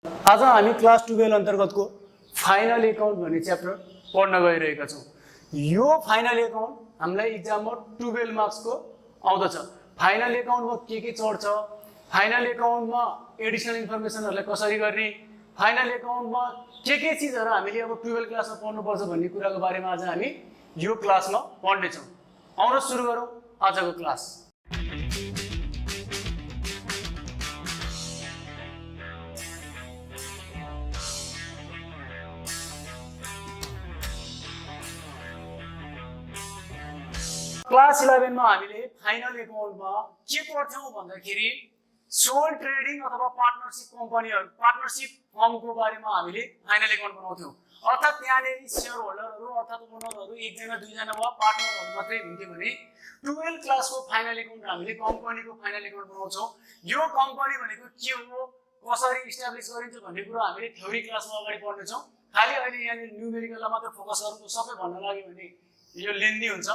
आज हामी क्लास 12 अन्तर्गतको फाइनल एकाउन्ट भन्ने च्याप्टर पढ्न गइरहेका छौँ। यो फाइनल एकाउन्ट हामीलाई एक्जाममा 12 मार्क्सको आउँदछ। फाइनल एकाउन्टमा के चढ्छ, फाइनल एकाउन्टमा एडिसनल इन्फर्मेसनहरूलाई कसरी गर्ने, फाइनल एकाउन्टमा के चिजहरू हामीले अब 12 क्लासमा पढ्नुपर्छ भन्ने कुराको बारेमा आज हामी यो क्लासमा पढ्नेछौँ। आउनुहोस् सुरु गरौँ आजको क्लास। क्लास 11 मा हामीले फाइनल एकाउन्टमा के पढ्थ्यौं भन्दाखेरि सोल ट्रेडिङ अथवा पार्टनरशिप कम्पनीहरु, पार्टनरशिप फर्मको बारेमा हामीले फाइनल एकाउन्ट बनाउँथ्यौं। अर्थात् त्यहाँनेरि शेयर होल्डरहरु अर्थात् ओनरहरु एकजना दुईजना वा पार्टनरहरु मात्रै हुन्थ्यो भने 12 क्लासको फाइनल एकाउन्ट हामीले कम्पनीको फाइनल एकाउन्ट बनाउँछौं। यो कम्पनी भनेको के हो, कसरी इस्टाब्लिश गरिन्छ भन्ने कुरा हामीले थ्योरी क्लासमा अगाडि पढ्नेछौं। खाली अहिले यहाँ न्यूमेरिकलमा मात्र फोकस गर्नु सबै भन्न लाग्यो भने यो लेन्दी हुन्छ।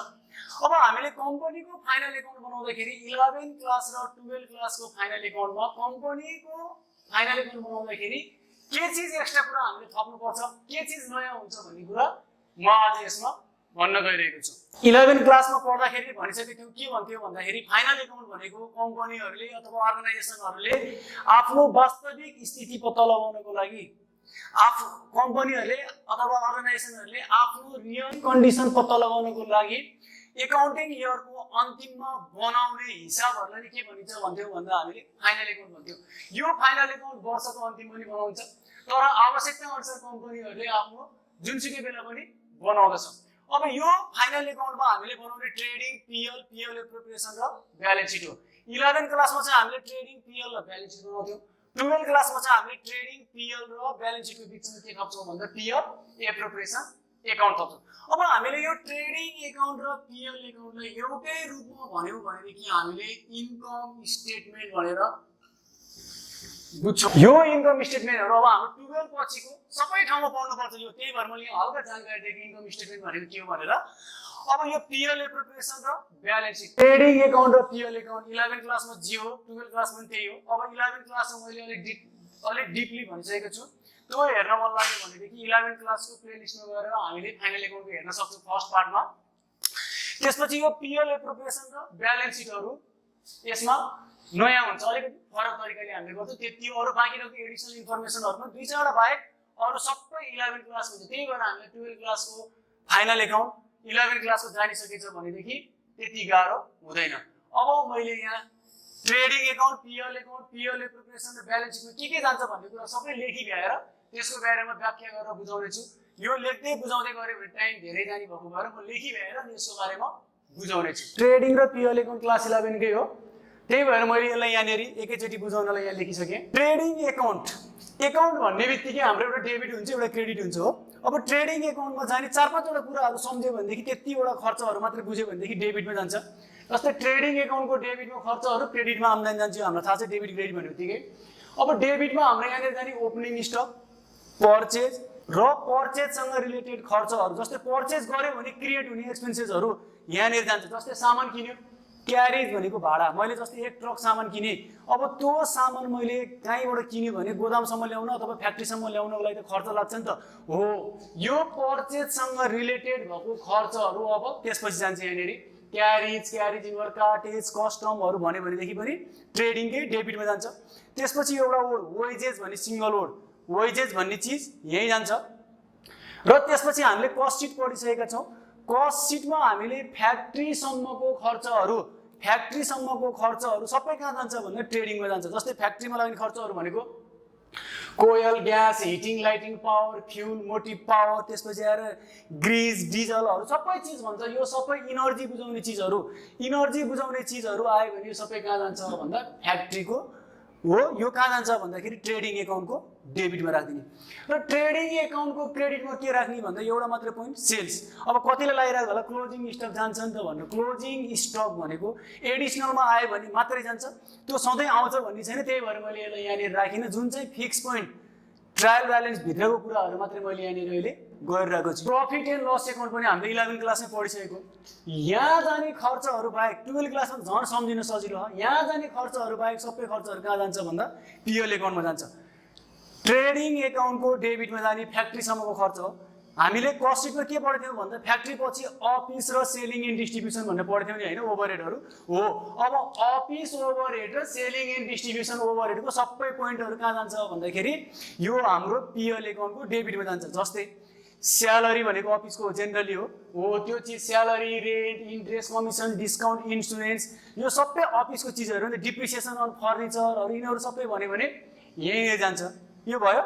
अब हामीले कम्पनीको फाइनल एकाउन्ट बनाउँदाखेरि 11 क्लास र 12 क्लासको फाइनल एकाउन्टमा कम्पनीको फाइनल एकाउन्ट बनाउँदाखेरि के चीज एक्स्ट्रा कुरा हामीले थप्नुपर्छ, के चीज नयाँ हुन्छ भन्ने कुरा म आज यसमा भन्न गइरहेको छु। 11 क्लासमा पढ्दाखेरि भनिसकेको थियौ के भन्थ्यो भन्दाखेरि फाइनल एकाउन्ट भनेको कम्पनीहरुले अथवा अर्गनाइजेसनहरुले आफ्नो वास्तविक स्थिति पत्ता लगाउनको लागि कम्पनीहरुले अथवा अर्गनाइजेसनहरुले आफ्नो रियल कन्डिसन पत्ता लगाउनको लागि एकाउन्टिङ इयरको अन्तिममा बनाउने हिसाबहरुलाई के भनिन्छ भन्थ्यौ भन्दा हामीले फाइनल एकाउन्ट भन्थ्यौ। यो फाइनल एकाउन्ट वर्षको अन्तिममा पनि बनाउँछ, तर आवश्यकता अनुसार कम्पनीहरुले आफ्नो जुनसुकै बेला पनि बनाउँदछ। अब यो फाइनल एकाउन्टमा हामीले बनाउने ट्रेडिङ पीएल, पीएल एप्रोप्रिएसन र ब्यालेन्स शीट हो। 11 क्लासमा चाहिँ हामीले ट्रेडिङ पीएल र ब्यालेन्स शीट बनाउँथ्यौ। 12 क्लासमा चाहिँ हामीले ट्रेडिङ पीएल र ब्यालेन्स शीटको बीचमा के थप्छौं भन्दा पीएल एप्रोप्रिएसन एकाउन्ट थप्छौं। अब हामीले यो ट्रेडिङ एकाउन्ट र पीएल एकाउन्टलाई एउटै रूपमा भन्यौ भनेदेखि हामीले इन्कम स्टेटमेन्ट भनेर बुझ्छौं। यो इन्कम स्टेटमेन्टहरु अब हाम्रो 12 पछिको सबै ठाउँमा पढ्नु पर्छ। यो त्यही भएर मैले हल्का जानकारी दिएँ इन्कम स्टेटमेन्ट भनेको के हो भनेर। अब यो पीएल एप्रोप्रिएसन र ब्यालेन्स शीट, ट्रेडिङ एकाउन्ट र पीएल एकाउन्ट 11 क्लासमा जे हो 12 क्लासमा पनि त्यही हो। अब 11 क्लासमा मैले अलि डीपली भनिसकेको छु। त्यो हेर्न मन लाग्यो भनेदेखि 11 क्लासको प्लेलिस्टमा गएर हामीले फाइनल एकाउन्टको हेर्न सक्छौं फर्स्ट पार्टमा। त्यसपछि यो पीएल एप्रोप्रिएसन र ब्यालेन्स शीटहरु यसमा नयाँ हुन्छ, अलिकति फरक तरिकाले हामीले गर्छौं। त्यति अरु बाँकी रहेको एडिसनल इन्फर्मेसनहरुमा दुई चारवटा बाहेक अरु सबै 11 क्लास हुन्छ। त्यही भएर हामीले 12 क्लासको फाइनल एकाउन्ट 11 क्लासको जानिसकेछ भनेदेखि त्यति गाह्रो हुँदैन। अब मैले यहाँ trading account, PL account, PL appropriation र ब्यालेन्स शीटमा के जान्छ भन्ने कुरा सबै लेखि भ्याएर त्यसको बारेमा व्याख्या गरेर बुझाउने छु। यो लेख्दै बुझाउँदै गरे भने टाइम धेरै जाने भएको भएर म लेखि भ्याएर यसको बारेमा बुझाउने छु। ट्रेडिङ र पीएल एकाउन्ट क्लास 11 कै हो, त्यही भएर मैले यसलाई यहाँनेरि एकैचोटी बुझाउनलाई यहाँ लेखिसकेँ। ट्रेडिङ एकाउन्ट, एकाउन्ट भन्ने बित्तिकै हाम्रो एउटा डेबिट हुन्छ एउटा क्रेडिट हुन्छ हो। अब ट्रेडिङ एकाउन्टमा जाने 4-5 वटा कुराहरू सम्झ्यो भनेदेखि त्यतिवटा खर्चहरू मात्र बुझ्यो भनेदेखि डेबिटमा जान्छ। जस्तै ट्रेडिङ एकाउन्टको डेबिटमा खर्चहरू, क्रेडिटमा आम्दानी जान्छ। हामीलाई थाहा छ डेबिट क्रेडिट भन्ने बित्तिकै। अब डेबिटमा हाम्रो यहाँनिर जाने ओपनिङ स्टक, पर्चेज र पर्चेजसँग रिलेटेड खर्चहरू, जस्तै पर्चेज गर्यो भने क्रिएट हुने एक्सपेन्सेसहरू यहाँनिर जान्छ। जस्तै सामान किन्यो, क्यारेज भनेको भाडा, मैले जस्तै 1 ट्रक सामान किने, अब त्यो सामान मैले कहीँबाट किन्यो भने गोदामसम्म ल्याउन अथवा फ्याक्ट्रीसम्म ल्याउनको लागि त खर्च लाग्छ नि त हो। यो पर्चेजसँग रिलेटेड भएको खर्चहरू अब त्यसपछि जान्छ यहाँनिर। क्यारेज इन्भर कार्टेज कस्टमहरू भन्यो भनेदेखि पनि ट्रेडिङकै डेबिटमा जान्छ। त्यसपछि एउटा वर्ड वेजेस भन्ने सिंगल वर्ड वेजेस भन्ने चिज यही जान्छ। र त्यसपछि हामीले कस्ट सिट पढिसकेका छौँ। कस्ट सिटमा हामीले फ्याक्ट्रीसम्मको खर्चहरू सबै कहाँ जान्छ भन्दा ट्रेडिङमा जान्छ। जस्तै फ्याक्ट्रीमा लाग्ने खर्चहरू भनेको coal, gas, heating, lighting, power, fuel, motive power, त्यसपछि आएर ग्रिज, डिजलहरू सबै चिज भन्छ। यो सबै इनर्जी बुझाउने चिजहरू आयो भने यो सबै कहाँ जान्छ भन्दा फ्याक्ट्रीको हो। यो कहाँ जान्छ भन्दाखेरि ट्रेडिङ एकाउन्टको डेबिटमा राख्दिने। र ट्रेडिङ एकाउन्टको क्रेडिटमा के राख्ने भन्दा एउटा मात्र पोइन्ट सेल्स। अब कतिले लागिरहेको होला क्लोजिङ स्टक जान्छ नि त भन्नु। क्लोजिङ स्टक भनेको एडिसनलमा आयो भने मात्रै जान्छ, त्यो सधैँ आउँछ भन्ने छैन। त्यही भएर मैले यसलाई यहाँनिर राखिनँ। जुन चाहिँ फिक्स पोइन्ट ट्रायल ब्यालेन्स भित्रको कुराहरू मात्रै मैले यहाँनिर अहिले गरिरहेको छु। प्रॉफिट एन्ड लस एकाउन्ट पनि हामीले 11 क्लासमै पढिसकेको। यहाँ जाने खर्चहरू बाहेक 12 क्लासमा झन् सम्झिन सजिलो हो। यहाँ जाने खर्चहरू बाहेक सबै खर्चहरू कहाँ जान्छ भन्दा पीएल एकाउन्टमा जान्छ। ट्रेडिङ एकाउन्टको डेबिटमा जाने फ्याक्ट्रीसम्मको खर्च हो। हामीले कस्ट सिटमा के पढेको थियौँ भन्दा फ्याक्ट्री पछि अफिस र सेलिङ एन्ड डिस्ट्रिब्युसन भनेर पढेको थियौँ नि होइन, ओभरहेडहरू हो। अब अफिस ओभरहेड र सेलिङ एन्ड डिस्ट्रिब्युसन ओभरहेडको सबै पोइन्टहरू कहाँ जान्छ भन्दाखेरि यो हाम्रो पिएल एकाउन्टको डेबिटमा जान्छ। जस्तै स्यालेरी भनेको अफिसको जेनरली हो त्यो चिज salary, rent, interest, commission, discount, insurance यो सबै अफिसको चिजहरू हो नि। डिप्रिसिएसन अन फर्निचरहरू यिनीहरू सबै भन्यो भने यहीँ जान्छ। यो भयो।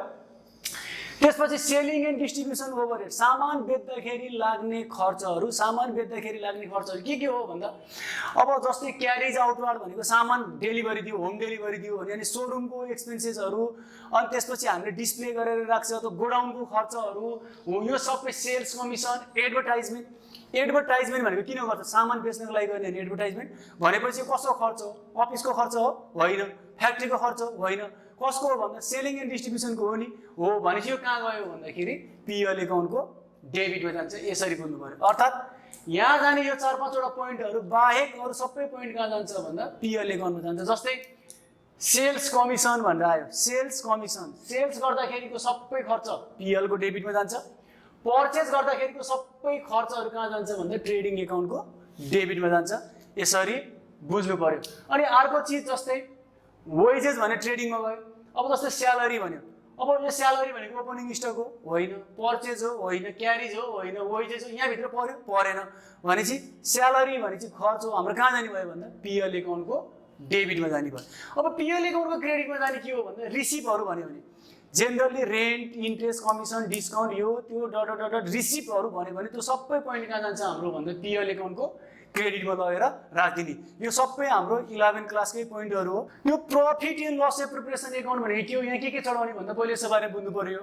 त्यसपछि सेलिङ एन्ड डिस्ट्रिब्युसन ओभरहेड सामान बेच्दाखेरि लाग्ने खर्चहरू। सामान बेच्दाखेरि लाग्ने खर्चहरू के हो भन्दा अब जस्तै क्यारेज आउटवार्ड भनेको सामान डेलिभरी दियो, होम डेलिभरी दियो भने अनि सोरुमको एक्सपेन्सेसहरू, अनि त्यसपछि हामीले डिस्प्ले गरेर राख्छ त गोडाउनको खर्चहरू हो। यो सबै सेल्स कमिसन, एडभर्टाइजमेन्ट। एडभर्टाइजमेन्ट भनेको किन गर्छ? सामान बेच्नको लागि गर्ने होइन। एडभर्टाइजमेन्ट भनेपछि कसको खर्च हो? अफिसको खर्च हो? होइन। फ्याक्ट्रीको खर्च हो? होइन। कसको हो भन्दा सेलिङ एन्ड डिस्ट्रिब्युसनको हो नि। हो भनेपछि यो कहाँ गयो भन्दाखेरि पिएल एकाउन्टको डेबिटमा जान्छ। यसरी बुझ्नु पर्यो। अर्थात् यहाँ जाने यो 4-5वटा पोइन्टहरू बाहेक अरू सबै पोइन्ट कहाँ जान्छ भन्दा पिएल एकाउन्टमा जान्छ। जस्तै सेल्स कमिसन भनेर आयो, सेल्स कमिसन। सेल्स गर्दाखेरिको सबै खर्च पिएलको डेबिटमा जान्छ। पर्चेज गर्दाखेरिको सबै खर्चहरू कहाँ जान्छ भन्दा ट्रेडिङ एकाउन्टको डेबिटमा जान्छ। यसरी बुझ्नु पर्यो। अनि अर्को चिज जस्तै वेजेस भने ट्रेडिङमा गयो। अब जस्तै स्यालेरी भन्यो, अब यो स्यालेरी भनेको ओपनिङ स्टक हो? होइन। पर्चेज हो? होइन। क्यारेज हो? होइन। वेजेस हो? यहाँभित्र पर्यो? परेन। भनेपछि स्यालेरी भनेपछि खर्च हो हाम्रो कहाँ जाने भयो भन्दा पिएल एकाउन्टको डेबिटमा जाने भयो। अब पिएल एकाउन्टको क्रेडिटमा जाने के हो भन्दा रिसिभहरू भन्यो भने generally rent, interest, commission, discount यो त्यो डट रिसिभहरू भन्यो भने त्यो सबै पोइन्ट कहाँ जान्छ हाम्रो भन्दा पिएल एकाउन्टको क्रेडिटमा लगेर राखिदिने। यो सबै हाम्रो 11 क्लासकै पोइन्टहरू हो। यो profit and loss appropriation account भनेको के हो? यहाँ के चढाउने भन्दा पहिले यसको बारेमा बुझ्नु पर्यो।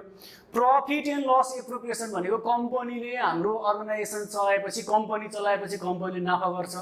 प्रफिट एन्ड लस एप्रोप्रिएसन भनेको कम्पनीले हाम्रो अर्गनाइजेसन चलाएपछि, कम्पनी चलाएपछि कम्पनीले नाफा गर्छ।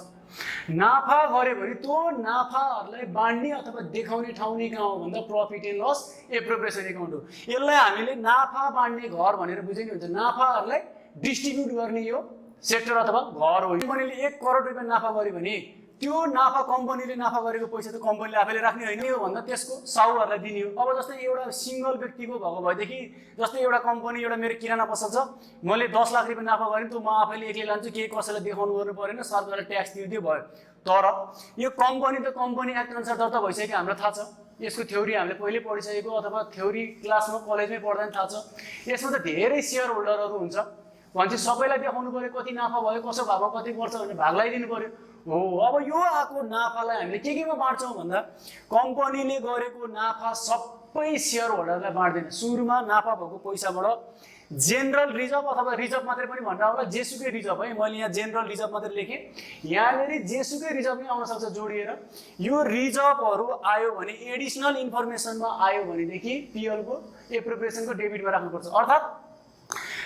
नाफा गर्यो भने त्यो नाफाहरूलाई बाँड्ने अथवा देखाउने ठाउँ नै कहाँ हो भन्दा profit and loss appropriation account हो। यसलाई हामीले नाफा बाँड्ने घर भनेर बुझे नि हुन्छ। नाफाहरूलाई डिस्ट्रिब्युट गर्ने यो सेक्टर अथवा घर हो। कम्पनीले 1 करोड रुपियाँ नाफा गर्यो भने त्यो नाफा कम्पनीले नाफा गरेको पैसा त कम्पनीले आफैले राख्ने होइन हो भन्दा त्यसको साहुहरूलाई दिने हो। अब जस्तै एउटा सिङ्गल व्यक्तिको भएको भएदेखि जस्तै एउटा कम्पनी, एउटा मेरो किराना पसल छ, मैले 10 लाख रुपियाँ नाफा गरेँ त म आफैले एक्लै लान्छु, केही कसैलाई देखाउनु गर्नु परेन, सरकारले ट्याक्स दियो भयो। तर यो कम्पनी त कम्पनी एक्ट अनुसार दर्ता भइसक्यो, हामीलाई थाहा छ। यसको थ्योरी हामीले पहिले पढिसकेको अथवा थ्योरी क्लासमा कलेजमै पढ्दा नि थाहा छ। यसमा त धेरै सेयर होल्डरहरू हुन्छ भनेपछि सबैलाई देखाउनु पर्यो कति नाफा भयो, कसो भागमा कति पर्छ भनेर भाग लगाइदिनु पर्यो हो। अब यो आएको नाफालाई हामीले केमा बाँड्छौँ भन्दा कम्पनीले गरेको नाफा सबै सेयर होल्डरलाई बाँड्दैन। सुरुमा नाफा भएको पैसाबाट जेनरल रिजर्भ अथवा रिजर्भ मात्रै पनि भन्दा होला, जेसुकै रिजर्भ है, मैले यहाँ जेनरल रिजर्भ मात्रै लेखेँ। यहाँनिर जेसुकै रिजर्भ नै आउन सक्छ जोडिएर। यो रिजर्भहरू आयो भने एडिसनल इन्फर्मेसनमा आयो भनेदेखि पिएलको एप्रोप्रिएसनको डेबिटमा राख्नुपर्छ। अर्थात्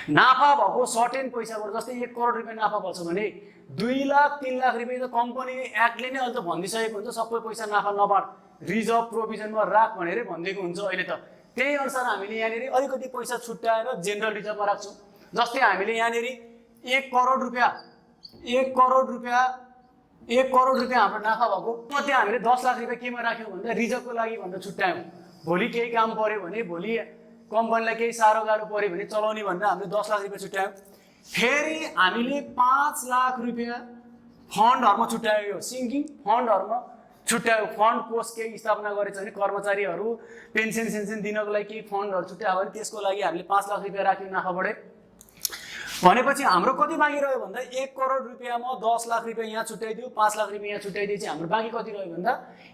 नाफा भएको सर्टेन पैसाबाट जस्तै 1 करोड रुपियाँ नाफा पर्छ भने 2 लाख 3 लाख रुपियाँ त कम्पनीले एक्टले नै अहिले त भनिदिइसकेको हुन्छ सबै पैसा नाफा नबाँड, रिजर्भ प्रोभिजनमा राख भनेर भनिदिएको हुन्छ अहिले त। त्यही अनुसार हामीले यहाँनिर अलिकति पैसा छुट्याएर जेनरल रिजर्भमा राख्छौँ। जस्तै हामीले यहाँनिर 1 करोड रुपियाँ हाम्रो नाफा भएको मध्ये हामीले 10 लाख रुपियाँ केमा राख्यौँ भन्दा रिजर्भको लागि भनेर छुट्यायौँ। भोलि केही काम पर्यो भने, भोलि कम्पनीलाई केही साह्रो गाह्रो पर्यो भने चलाउने भनेर हामीले 10 लाख रुपियाँ छुट्यायौँ। फेरि हामीले 5 लाख रुपियाँ फन्डहरूमा छुट्यायो। यो सिङ्किङ फन्डहरूमा छुट्यायो। फन्ड कोष केही स्थापना गरेछ भने कर्मचारीहरू पेन्सन सेन्सन दिनको लागि केही फन्डहरू छुट्यायो भने त्यसको लागि हामीले 5 लाख रुपियाँ राख्यौँ नाफाबाटै। भनेपछि हाम्रो कति बाँकी रह्यो भन्दा 1 करोड रुपियाँमा 10 लाख रुपियाँ यहाँ छुट्याइदियो, 5 लाख रुपियाँ यहाँ छुट्याइदिएपछि हाम्रो बाँकी कति रह्यो भन्दा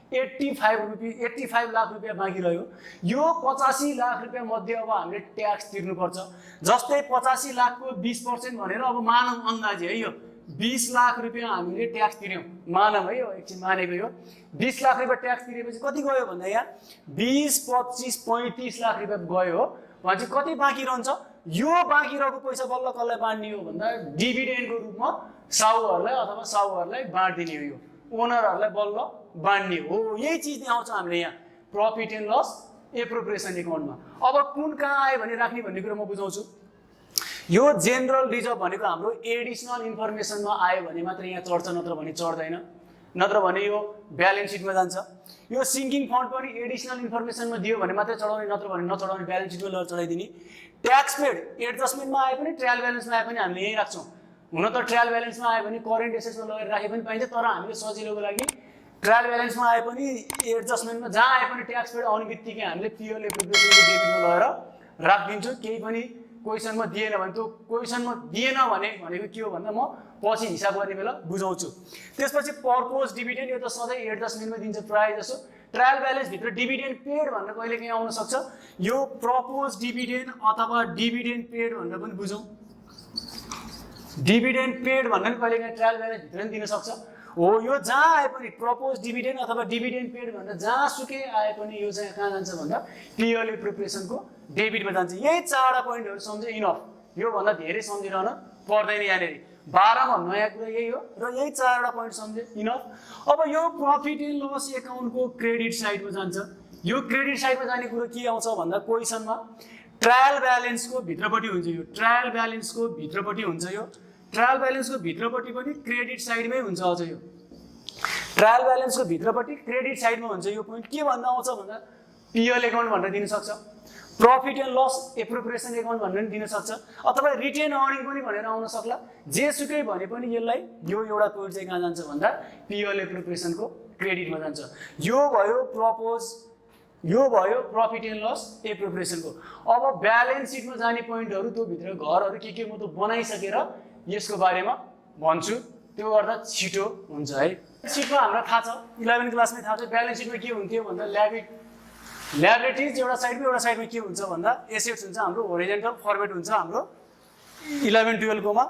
85 लाख रुपियाँ बाँकी रह्यो। यो 85 लाख रुपियाँ मध्ये अब हामीले ट्याक्स तिर्नुपर्छ। जस्तै 85 लाखको 20% भनेर अब मानव अन्दाजी है, यो 20 लाख रुपियाँ हामीले ट्याक्स तिर्यौँ, मानव है, यो एकछिन मानेको यो 20 लाख रुपियाँ ट्याक्स तिरेपछि कति गयो भन्दा यहाँ 20, 25, 35 लाख रुपियाँ गयो हो। भनेपछि कति बाँकी रहन्छ? यो बाँकी रहेको पैसा बल्ल कसलाई बाँड्ने हो भन्दा डिभिडेन्डको रूपमा साहुहरूलाई अथवा साहुहरूलाई बाँडिदिने हो। यो ओनरहरूलाई बल्ल बाँड्ने हो। यही चिज नै आउँछ हामीले यहाँ प्रफिट एन्ड लस एप्रोप्रिएसन एकाउन्टमा। अब कुन कहाँ आयो भने राख्ने भन्ने कुरा म बुझाउँछु। यो जेनरल रिजर्भ भनेको हाम्रो एडिसनल इन्फर्मेसनमा आयो भने मात्र यहाँ चढ्छ, नत्र भने चढ्दैन। नत्र भने यो ब्यालेन्स सिटमा जान्छ। यो सिङ्किङ फन्ड पनि एडिसनल इन्फर्मेसनमा दियो भने मात्रै चढाउने, नत्र भने नचढाउने, ब्यालेन्स सिटमा लगेर चढाइदिने। ट्याक्स पेड एडजस्टमेन्टमा आए पनि ट्रायल ब्यालेन्समा आए पनि हामीले यही राख्छौँ। हुन त ट्रायल ब्यालेन्समा आयो भने करेन्ट एसेट्समा लगेर राखे पनि पाइन्छ, तर हामीले सजिलोको लागि ट्रायल ब्यालेन्समा आए पनि एडजस्टमेन्टमा जहाँ आए पनि ट्याक्स पेड आउने बित्तिकै हामीले पिओल एप्रोप्रिएसनको डेबिटमा लगेर राखिदिन्छु। केही पनि क्वेसनमा दिएन भने, त्यो क्वेसनमा दिएन भने भनेको के हो भन्दा म पछि हिसाब गर्ने बेला बुझाउँछु। त्यसपछि पर्पोज डिभिडेन्ड, यो त सधैँ एडजस्टमेन्टमा दिन्छ प्रायः जसो। ट्रायल ब्यालेन्सभित्र डिभिडेन्ड पेड भनेर कहिले काहीँ आउन सक्छ, यो प्रपोज डिभिडेन्ड अथवा डिभिडेन्ड पेड भनेर पनि बुझौँ। डिभिडेन्ड पेड भनेर कहिले काहीँ ट्रायल ब्यालेन्सभित्र पनि दिन सक्छ। हो, यो जहाँ आए पनि प्रपोज डिभिडेन्ड अथवा डिभिडेन्ड पेड भनेर जहाँसुकै आए पनि यो चाहिँ कहाँ जान्छ भन्दा पिओल एप्रोप्रिएसनको डेबिटमा जान्छ। यही 4वटा पोइन्टहरू सम्झे इनफ, योभन्दा धेरै सम्झिरहन पर्दैन। यहाँनिर 12मा नयाँ कुरा यही हो र यही 4वटा पोइन्ट सम्झे इनफ। अब यो प्रफिट एन्ड लस एकाउन्टको क्रेडिट साइडमा जान्छ। यो क्रेडिट साइडमा जाने कुरो के आउँछ भन्दा क्वेसनमा ट्रायल ब्यालेन्सको भित्रपट्टि हुन्छ। यो ट्रायल ब्यालेन्सको भित्रपट्टि हुन्छ। यो ट्रायल ब्यालेन्सको भित्रपट्टि पनि क्रेडिट साइडमै हुन्छ। अझ यो ट्रायल ब्यालेन्सको भित्रपट्टि क्रेडिट साइडमा हुन्छ। यो पोइन्ट के भन्दा आउँछ भन्दा पिएल एकाउन्ट भनेर दिन सक्छ, profit and loss appropriation account भनेर दिन सक्छ, अथवा रिटेन अर्निङ पनि भनेर आउन सक्ला। जेसुकै भने पनि यसलाई यो एउटा पोइन्ट चाहिँ कहाँ जान्छ भन्दा पिएल एप्रोप्रिएसनको क्रेडिटमा जान्छ। यो भयो प्रपोज, यो भयो प्रफिट एन्ड लस एप्रोप्रिएसनको। अब ब्यालेन्स सिटमा जाने पोइन्टहरू त्यो भित्र घरहरू के म त बनाइसकेर यसको बारेमा भन्छु, त्यो गर्दा छिटो हुन्छ है। सिटमा हामीलाई थाहा छ, 11 क्लासमै थाहा छ ब्यालेन्स सिटमा के हुन्थ्यो भन्दा ल्याबिलिटिज एउटा साइडमा के हुन्छ भन्दा एसेट्स हुन्छ हाम्रो, होरिजेन्टल फर्मेट हुन्छ हाम्रो 11-12 कोमा।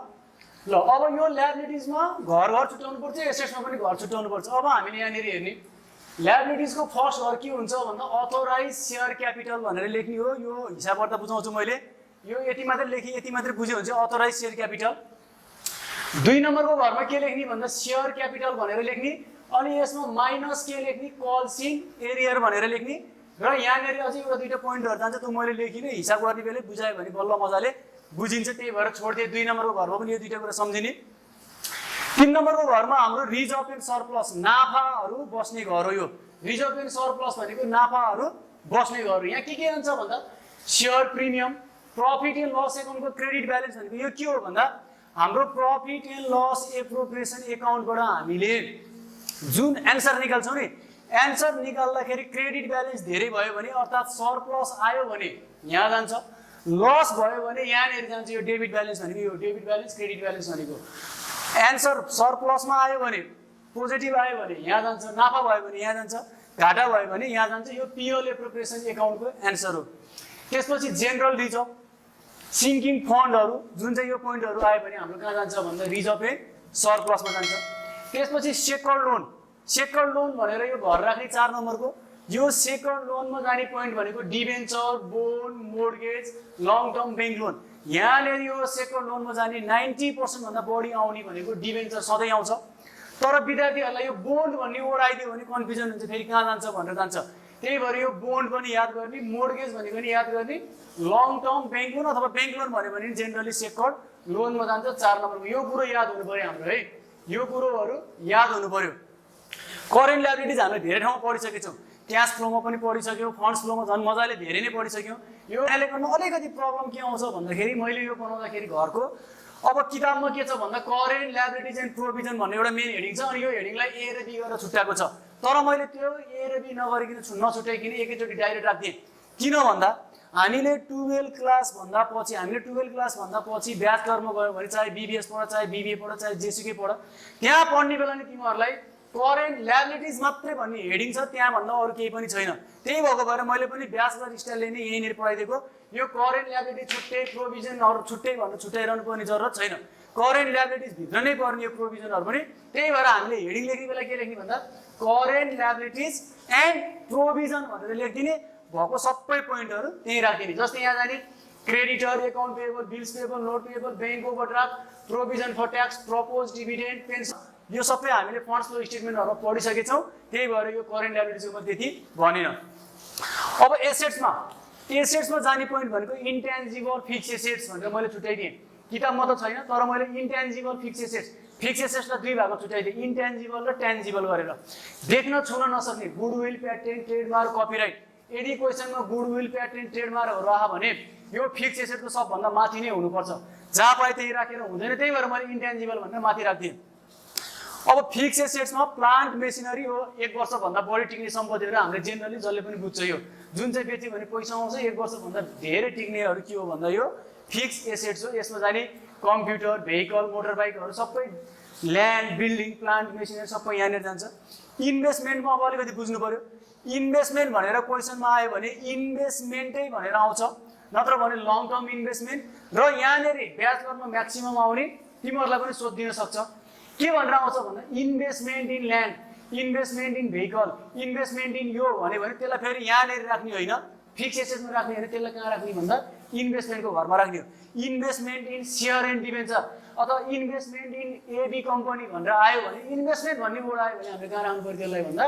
ल अब यो ल्याबिलिटिजमा घर छुट्याउनु पर्छ, एसेट्समा पनि घर छुट्याउनु पर्छ। अब हामीले यहाँनिर हेर्ने ल्याबिलिटिजको फर्स्ट घर के हुन्छ भन्दा अथोराइज सेयर क्यापिटल भनेर लेख्ने हो। यो हिसाब गर्दा बुझाउँछु मैले, यो यति मात्रै लेखेँ, यति मात्रै बुझ्यो भने चाहिँ अथोराइज सेयर क्यापिटल। 2 नम्बरको घरमा के लेख्ने भन्दा सेयर क्यापिटल भनेर लेख्ने, अनि यसमा माइनस के लेख्ने कलसिन एरियर भनेर लेख्ने। र यहाँनिर अझै एउटा 2टा पोइन्टहरू जान्छ, त्यो मैले लेखिनँ, हिसाब गर्ने बेलै बुझायो भने बल्ल मजाले बुझिन्छ, त्यही भएर छोडिदिएँ। 2 नम्बरको घरमा पनि यो 2टा कुरा सम्झिने। 3 नम्बरको घरमा हाम्रो रिजर्भ एन्ड सरप्लस नाफाहरू बस्ने घर हो। यो रिजर्भ एन्ड सरप्लस भनेको नाफाहरू बस्ने घर हो। यहाँ के हुन्छ भन्दा share premium, profit and loss एकाउन्टको क्रेडिट ब्यालेन्स भनेको यो के हो भन्दा हाम्रो प्रफिट एन्ड लस एप्रोप्रिएसन एकाउन्टबाट हामीले जुन एन्सर निकाल्छौँ नि, एन्सर निकाल्दाखेरि क्रेडिट ब्यालेन्स धेरै भयो भने अर्थात् सरप्लस आयो भने यहाँ जान्छ, लस भयो भने यहाँनिर जान्छ। यो डेबिट ब्यालेन्स भनेको यो डेबिट ब्यालेन्स, क्रेडिट ब्यालेन्स भनेको एन्सर सरप्लसमा आयो भने, पोजिटिभ आयो भने यहाँ जान्छ, नाफा भयो भने यहाँ जान्छ, घाटा भयो भने यहाँ जान्छ। यो पिएल एप्रोप्रिएसन एकाउन्टको एन्सर हो। त्यसपछि जेनरल रिजर्भ, सिङ्किङ फन्डहरू, जुन चाहिँ यो पोइन्टहरू आयो भने हाम्रो कहाँ जान्छ भन्दा रिजर्भ एन्ड सरप्लसमा जान्छ। त्यसपछि सेक्योर्ड लोन, सेक्योर्ड लोन भनेर यो घर राख्ने 4 नम्बरको, यो सेक्योर्ड लोनमा जाने पोइन्ट भनेको debenture, bond, mortgage, long term bank loan. यहाँनिर यो सेक्योर्ड लोनमा जाने 90% भन्दा बढी आउने भनेको डिभेन्चर सधैँ आउँछ। तर विद्यार्थीहरूलाई यो बोन्ड भन्ने वर्ड आइदियो भने कन्फ्युजन हुन्छ, फेरि कहाँ जान्छ भनेर जान्छ। त्यही भएर यो बोन्ड पनि याद गर्ने, मोर्गेज भनेको पनि याद गर्ने, लङ टर्म ब्याङ्क लोन अथवा ब्याङ्क लोन भन्यो भने जेनरली सेक्योर्ड लोनमा जान्छ 4 नम्बरको। यो कुरो याद हुनु पर्यो हाम्रो है, यो कुरोहरू याद हुनु पर्यो। करेन्ट ल्याबिलिटिज हामीले धेरै ठाउँमा पढिसकेका छौँ, क्यास फ्लोमा पनि पढिसक्यौँ, फन्ड्स फ्लोमा झन् मजाले धेरै नै पढिसक्यौँ। यो एलेक्सनमा अलिकति प्रब्लम के आउँछ भन्दाखेरि मैले यो बनाउँदाखेरि घरको अब किताबमा के छ भन्दा करेन्ट ल्याबिलिटिज एन्ड प्रोभिजन भन्ने एउटा मेन हेडिङ छ, अनि यो हेडिङलाई ए र बी गरेर छुट्याएको छ। तर मैले त्यो ए र बी नगरिकन नछुट्याइकन एकैचोटि डाइरेक्ट राखिदिएँ। किन भन्दा हामीले 12 क्लास भन्दा पछि ब्याच कर्म गयो भने चाहे बीबीएस पढ, चाहे बीबीए पढ, चाहे जेसुकै पढ, त्यहाँ पढ्ने बेला नि तिमीहरूलाई करेन्ट ल्याबिलिटिज मात्रै भन्ने हेडिङ छ, त्यहाँ भन्दा अरू केही पनि छैन। त्यही भएको भएर मैले पनि ब्याचलर स्टाइलले नै यहीँनिर पढाइदिएको। यो करेन्ट ल्याबिलिटी छुट्टै, प्रोभिजनहरू छुट्टै भनेर छुट्याइरहनु पर्ने जरुरत छैन। करेन्ट ल्याबिलिटिज भित्र नै पर्ने यो प्रोभिजनहरू पनि। त्यही भएर हामीले हेडिङ लेख्ने बेला के लेख्ने भन्दा करेन्ट ल्याबिलिटिज एन्ड प्रोभिजन भनेर लेखिदिने, भएको सबै पोइन्टहरू त्यहीँ राखिदिने। जस्तै यहाँ जाने creditor, account payable, bills payable, note payable, bank overdraft, provision for tax, propose dividend, pension, यो सबै हामीले फन्ड्स फ्लो स्टेटमेन्टहरुमा पढिसकेछौँ। त्यही भएर यो करेन्ट ल्याबिलिटिजमा त्यति भनेन। अब एसेट्समा जाने पोइन्ट भनेको इन्टेन्जिबल फिक्स एसेट्स भनेर मैले छुट्याइदिएँ। किताबमा त छैन, तर मैले इन्टेन्जिबल फिक्स एसेट्स फिक्स एसेट्सलाई दुई भागमा छुट्याइदिए, इन्टेन्जिबल र टेन्जिबल गरेर। देख्न छुन नसक्ने गुडविल, प्याटेन्ट, ट्रेडमार्क, कपिराइट। यदि क्वेसनमा गुडविल, प्याटेन्ट, ट्रेडमार्कहरू आयो भने यो फिक्स एसेटको सबभन्दा माथि नै हुनुपर्छ। जहाँ पाए त्यही राखेर हुँदैन, त्यही भएर मैले इन्टेन्जिबल भनेर माथि राखिदिएँ। अब फिक्स एसेट्समा प्लान्ट मेसिनरी हो, 1 वर्षभन्दा बढी टिक्ने सम्पत्तिहरू हामीले जेनरली जसले पनि बुझ्छ। यो जुन चाहिँ बेच्यो भने पैसा आउँछ, 1 वर्षभन्दा धेरै टिक्नेहरू के हो भन्दा यो फिक्स एसेट्स हो। यसमा जाने कम्प्युटर, भेहिकल, मोटर बाइकहरू सबै, ल्यान्ड, बिल्डिङ, प्लान्ट मेसिनरी सबै यहाँनिर जान्छ। इन्भेस्टमेन्टमा अब अलिकति बुझ्नु पर्यो। इन्भेस्टमेन्ट भनेर क्वेसनमा आयो भने इन्भेस्टमेन्टै भनेर आउँछ, नत्र भने लङ टर्म इन्भेस्टमेन्ट। र यहाँनिर ब्याचलरमा म्याक्सिमम आउने तिमीहरूलाई पनि सोधिदिन सक्छ के भनेर आउँछ भन्दा investment in land, investment in vehicle, investment in यो भन्यो भने त्यसलाई फेरि यहाँनिर राख्ने होइन, फिक्स एसेटमा राख्ने होइन, त्यसलाई कहाँ राख्ने भन्दा इन्भेस्टमेन्टको घरमा राख्ने हो। Investment in share and debenture अथवा इन्भेस्टमेन्ट इन एबी कम्पनी भनेर आयो भने, इन्भेस्टमेन्ट भन्ने वर्ड आयो भने हामीले कहाँ राख्नु पऱ्यो त्यसलाई भन्दा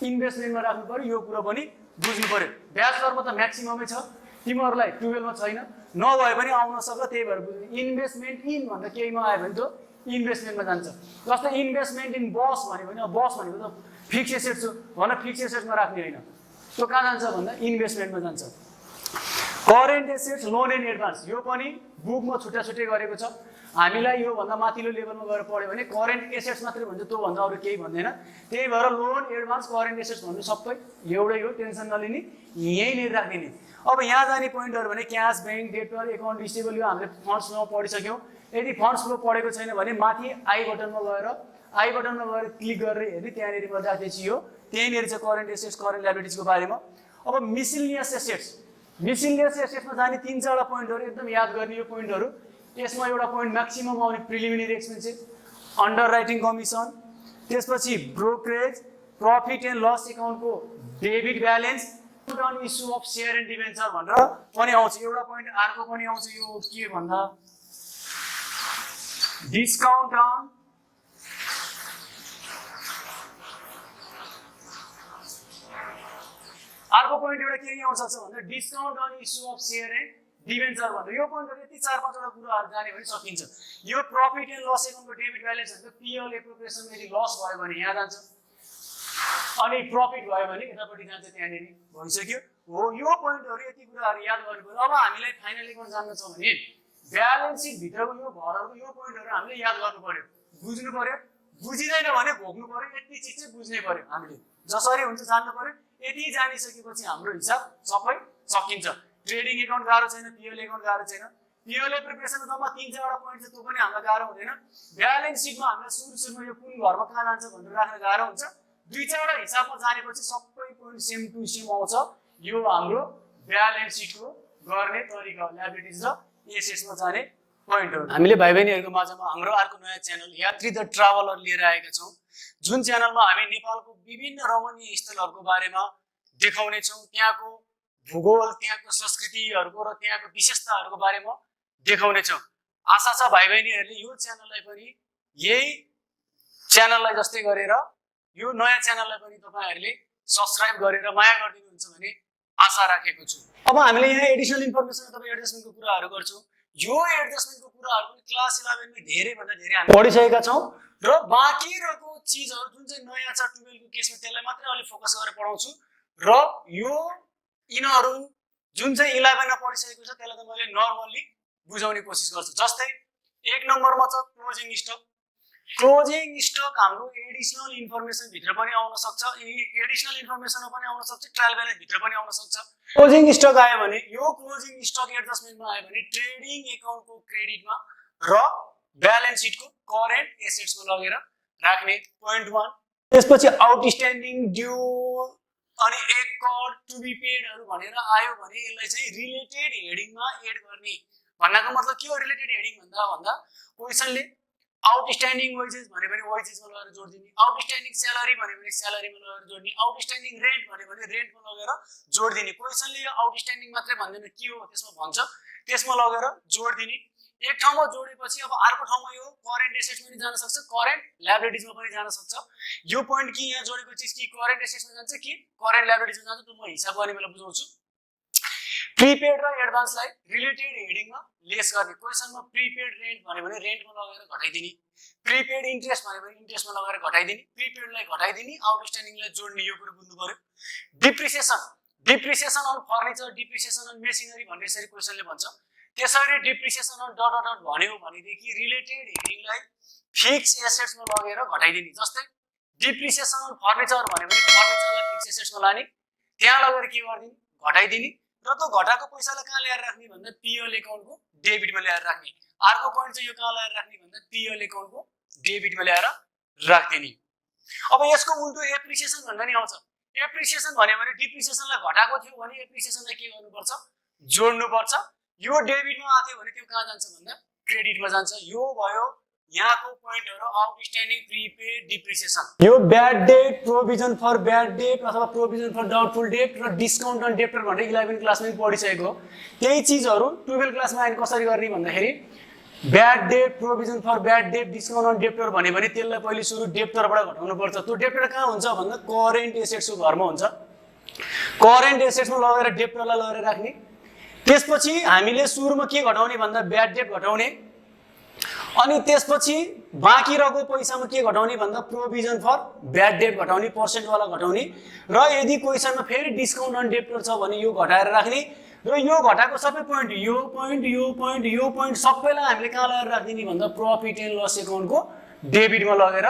इन्भेस्टमेन्टमा राख्नु पऱ्यो। यो कुरो पनि बुझ्नु पऱ्यो। ब्याचलरमा त म्याक्सिममै छ, तिमीहरूलाई 12मा छैन, नभए पनि आउन सक्छ, त्यही भएर इन्भेस्टमेन्ट इन भन्दा केहीमा आयो भने त इन्भेस्टमेन्टमा जान्छ। जस्तै इन्भेस्टमेन्ट इन बस भन्यो भने बस भनेको त फिक्स एसेट्स हो भनेर फिक्स एसेट्समा राख्ने होइन, त्यो कहाँ जान्छ भन्दा इन्भेस्टमेन्टमा जान्छ। Current assets, loan and advance, यो पनि बुकमा छुट्टा छुट्टै गरेको छ। हामीलाई यो भन्दा माथिल्लो लेभलमा गएर पढ्यो भने करेन्ट एसेट्स मात्रै भन्छ, त्यो भन्दा अरू केही भन्दैन। त्यही भएर लोन, एडभान्स, करेन्ट एसेट्स भन्नु सबै एउटै हो, टेन्सन नलिने, यहीँनिर राखिदिने। अब यहाँ जाने पोइन्टहरू भने cash, bank, debtor, account receivable, यो हामीले फन्ड्स फ्लो पढिसक्यौँ। यदि फन्ड्स फ्लो पढेको छैन भने माथि आई बटनमा गएर क्लिक गरेर हेर्ने, त्यहाँनिर मैले राखेपछि यो त्यहीँनिर चाहिँ करेन्ट एसेट्स, करेन्ट लायबिलिटिजको बारेमा। अब मिसलिनियस एसेट्स, मिसलिनियस एसेट्समा जाने 3-4 पोइन्टहरू एकदम याद गर्ने। यो पोइन्टहरू यसमा एउटा पोइन्ट म्याक्सिमम आउने preliminary expenses, underwriting commission, त्यसपछि ब्रोकरेज, प्रफिट एन्ड लस एकाउन्टको debit balance, on issue of share and debenture भनेर पनि आउँछ। एउटा पोइन्ट अर्को पनि आउँछ, यो के भन्दा डिस्काउन्ट अन अर्को पोइन्ट एउटा के आउन सक्छ भन्दा discount on issue of share and debenture भनेर। यो पोइन्टहरू यति 4-5 कुराहरू जाने भने सकिन्छ। यो प्रफिट एन्ड लस एकाउन्टको डेबिट ब्यालेन्स भनेको पिएल एप्रोप्रिएसन, यदि लस भयो भने यहाँ जान्छ अनि प्रफिट भयो भने यतापट्टि जान्छ, त्यहाँनिर भइसक्यो हो। यो पोइन्टहरू यति कुराहरू याद गर्नुपर्यो। अब हामीलाई फाइनली के जान्न छ भने ब्यालेन्स सिट भित्रको यो घरहरुको यो पोइन्टहरु हामीले याद गर्नु पर्यो, बुझ्नु पर्यो। बुझिदैन भने भोग्नु पर्यो, यति चीज चाहिँ बुझ्नै पर्यो। हामीले जसरी हुन्छ जान्नु पर्यो। यति जानिसकेपछि हाम्रो हिसाब सबै सकिन्छ। ट्रेडिङ एकाउन्ट गाह्रो छैन, पीएल एकाउन्ट गाह्रो छैन। पीएल प्रिपरेसन जम्मा 3-4 पोइन्ट छ, त्यो पनि हामीलाई गाह्रो हुँदैन। ब्यालेन्स सिटमा हामीलाई सुरुमा यो कुन घरमा कहाँ जान्छ भनेर राख्न गाह्रो हुन्छ। 2-4 हिसाबमा जानेपछि सबै पोइन्ट सेम टु सेम आउँछ। यो हाम्रो ब्यालेन्स सिटको गर्ने तरिका हो, लायबिलिटिज र एसेट्समा जाने पोइन्टहरु। हामीले भाइ बहिनीहरुको माझमा हाम्रो अर्को नयाँ च्यानल यात्री द ट्राभलर लिएर आएका छौं, जुन च्यानलमा हामी नेपालको विभिन्न रमणीय स्थलहरुको बारेमा देखाउने छौं। त्यहाँको भूगोल, त्यहाँको संस्कृतिहरुको र त्यहाँको विशेषताहरुको बारेमा देखाउने छौं। आशा छ भाइ बहिनीहरुले यो च्यानललाई पनि यही च्यानललाई जस्तै गरेर यो नयाँ च्यानललाई पनि तपाईहरुले सब्स्क्राइब गरेर माया गरिदिनुहुन्छ भन्ने आशा राखेको छु। अब हामीले यहाँ एडिशनल इन्फर्मेसन अथवा एडजस्टमेन्टको कुराहरु गर्छौं। यो एडजस्टमेन्टको कुराहरु पनि क्लास 11 मा धेरै भन्दा धेरै हामी पढिसकेका छौं र बाँकी रहेको चीजहरु जुन चाहिँ नयाँ छ 12 को केसमा त्यसलाई मात्रै अलि फोकस गरेर पढाउँछु र यो यिनीहरु जुन चाहिँ 11 मा पढिसकेको छ त्यसलाई त मैले नर्मली बुझाउने कोसिस गर्छु। जस्तै 1 नम्बरमा छ क्लोजिङ स्टक। क्लोजिङ स्टक हाम्रो एडिशनल इन्फर्मेसन भित्र पनि आउन सक्छ, एडिशनल इन्फर्मेसनमा पनि आउन सक्छ, ट्रायल ब्यालेन्स भित्र पनि आउन सक्छ। क्लोजिङ स्टक आयो भने यो क्लोजिङ स्टक एडजस्टमेन्टमा आयो भने ट्रेडिङ एकाउन्टको क्रेडिटमा र ब्यालेन्स सिटको करेन्ट एसेट्समा लगेर राख्ने पोइन्ट 1। त्यसपछि आउटस्ट्यान्डिङ ड्यू अनि एक करोड टु बी पेडहरु भनेर आयो भने यसलाई चाहिँ रिलेटेड हेडिङमा एड गर्ने। भन्नको मतलब के हो रिलेटेड हेडिङ भन्दा क्वेशनले आउटस्ट्यान्डिङ वेजेस भन्यो भने वेजेसमा लगेर जोड दिने, आउटस्ट्यान्डिङ स्यालेरी भन्यो भने स्यालेरीमा लगेर जोड्ने, आउटस्ट्यान्डिङ रेन्ट भन्यो भने रेन्टमा लगेर जोड दिने। क्वेशनले यो आउटस्ट्यान्डिङ मात्रै भन्दैन के हो त्यसमा भन्छ, त्यसमा लगेर जोड दिने। एक ठाउँमा जोडेपछि अब अर्को ठाउँमा यो करेन्ट एसेट्समा पनि जान सक्छ, करेन्ट लायबिलिटिजमा पनि जान सक्छ। यो पोइन्ट कि यहाँ जोडेको चीज कि करेन्ट एसेट्समा जान्छ कि करेन्ट लायबिलिटिजमा जान्छ, त्यो म हिसाब गर्ने बेला बुझाउँछु। प्रिपेड र एडभान्सलाई रिलेटेड हेडिङमा लेस गर्ने क्वेसनमा प्रिपेड रेन्ट भन्यो भने रेन्टमा लगेर घटाइदिने प्रिपेड इन्ट्रेस्ट भन्यो भने इन्ट्रेस्टमा लगेर घटाइदिने प्रिपेडलाई घटाइदिने आउटस्ट्यान्डिङलाई जोड्ने यो कुरा बुझ्नु पर्यो depreciation on furniture depreciation on machinery भन्ने यसरी क्वेसनले भन्छ त्यसरी डिप्रिसिएसन अन डट डट भन्यो भनेदेखि रिलेटेड हेडिङलाई फिक्स एसेट्समा लगेर घटाइदिने जस्तै डिप्रिसिएसन अन फर्निचर भन्यो भने फर्निचरलाई फिक्स एसेट्समा लाने त्यहाँ लगेर के गरिदिने घटाइदिने र त्यो घटाएको पैसालाई कहाँ ल्याएर राख्ने भन्दा पिएल एकाउन्टको डेबिटमा ल्याएर राख्ने अर्को पोइन्ट चाहिँ यो कहाँ ल्याएर राख्ने भन्दा पिएल एकाउन्टको डेबिटमा ल्याएर राख्दिने अब यसको उल्टो एप्रिसिएसन भन्दा नि आउँछ एप्रिसिएसन भन्यो भने डिप्रिसिएसनलाई घटाएको थियो भने एप्रिसिएसनलाई के गर्नुपर्छ जोड्नुपर्छ यो डेबिटमा आथ्यो भने त्यो कहाँ जान्छ भन्दा क्रेडिटमा जान्छ यो भयो यहाँको पोइन्टहरु आउटस्ट्यान्डिङ प्रिपेड डिप्रिसिएसन यो bad debt provision for bad debt अथवा प्रोभिजन फर डाउटफुल डेट र डिस्काउन्ट अन डेप्टर भनेर 11 क्लासमा पनि पढिसकेको त्यही चीजहरु 12 क्लासमा आइन कसरी गर्ने भन्दाखेरि bad debt provision for bad debt discount on debtor भन्यो भने त्यसलाई पहिले सुरु डेप्टरबाट घटाउनु पर्छ त्यो डेप्टर कहाँ हुन्छ भन्दा करेन्ट एसेट्सको घरमा हुन्छ करेन्ट एसेट्समा लगेर डेप्टरलाई लगेर राख्ने त्यसपछि हामीले सुरुमा के घटाउने भन्दा ब्याड डेट घटाउने अनि त्यसपछि बाँकी रहेको पैसामा के घटाउने भन्दा प्रोभिजन फर ब्याड डेट घटाउने पर्सेन्ट वाला घटाउने र यदि क्वेशनमा फेरि डिस्काउन्ट अन डेप्टर छ भने यो घटाएर राख्ने र यो घटाको सबै पोइन्ट यो पोइन्ट सबैलाई हामीले कहाँ लगाएर राख्दिने भन्दा प्रॉफिट एन्ड लस एकाउन्टको डेबिटमा लगेर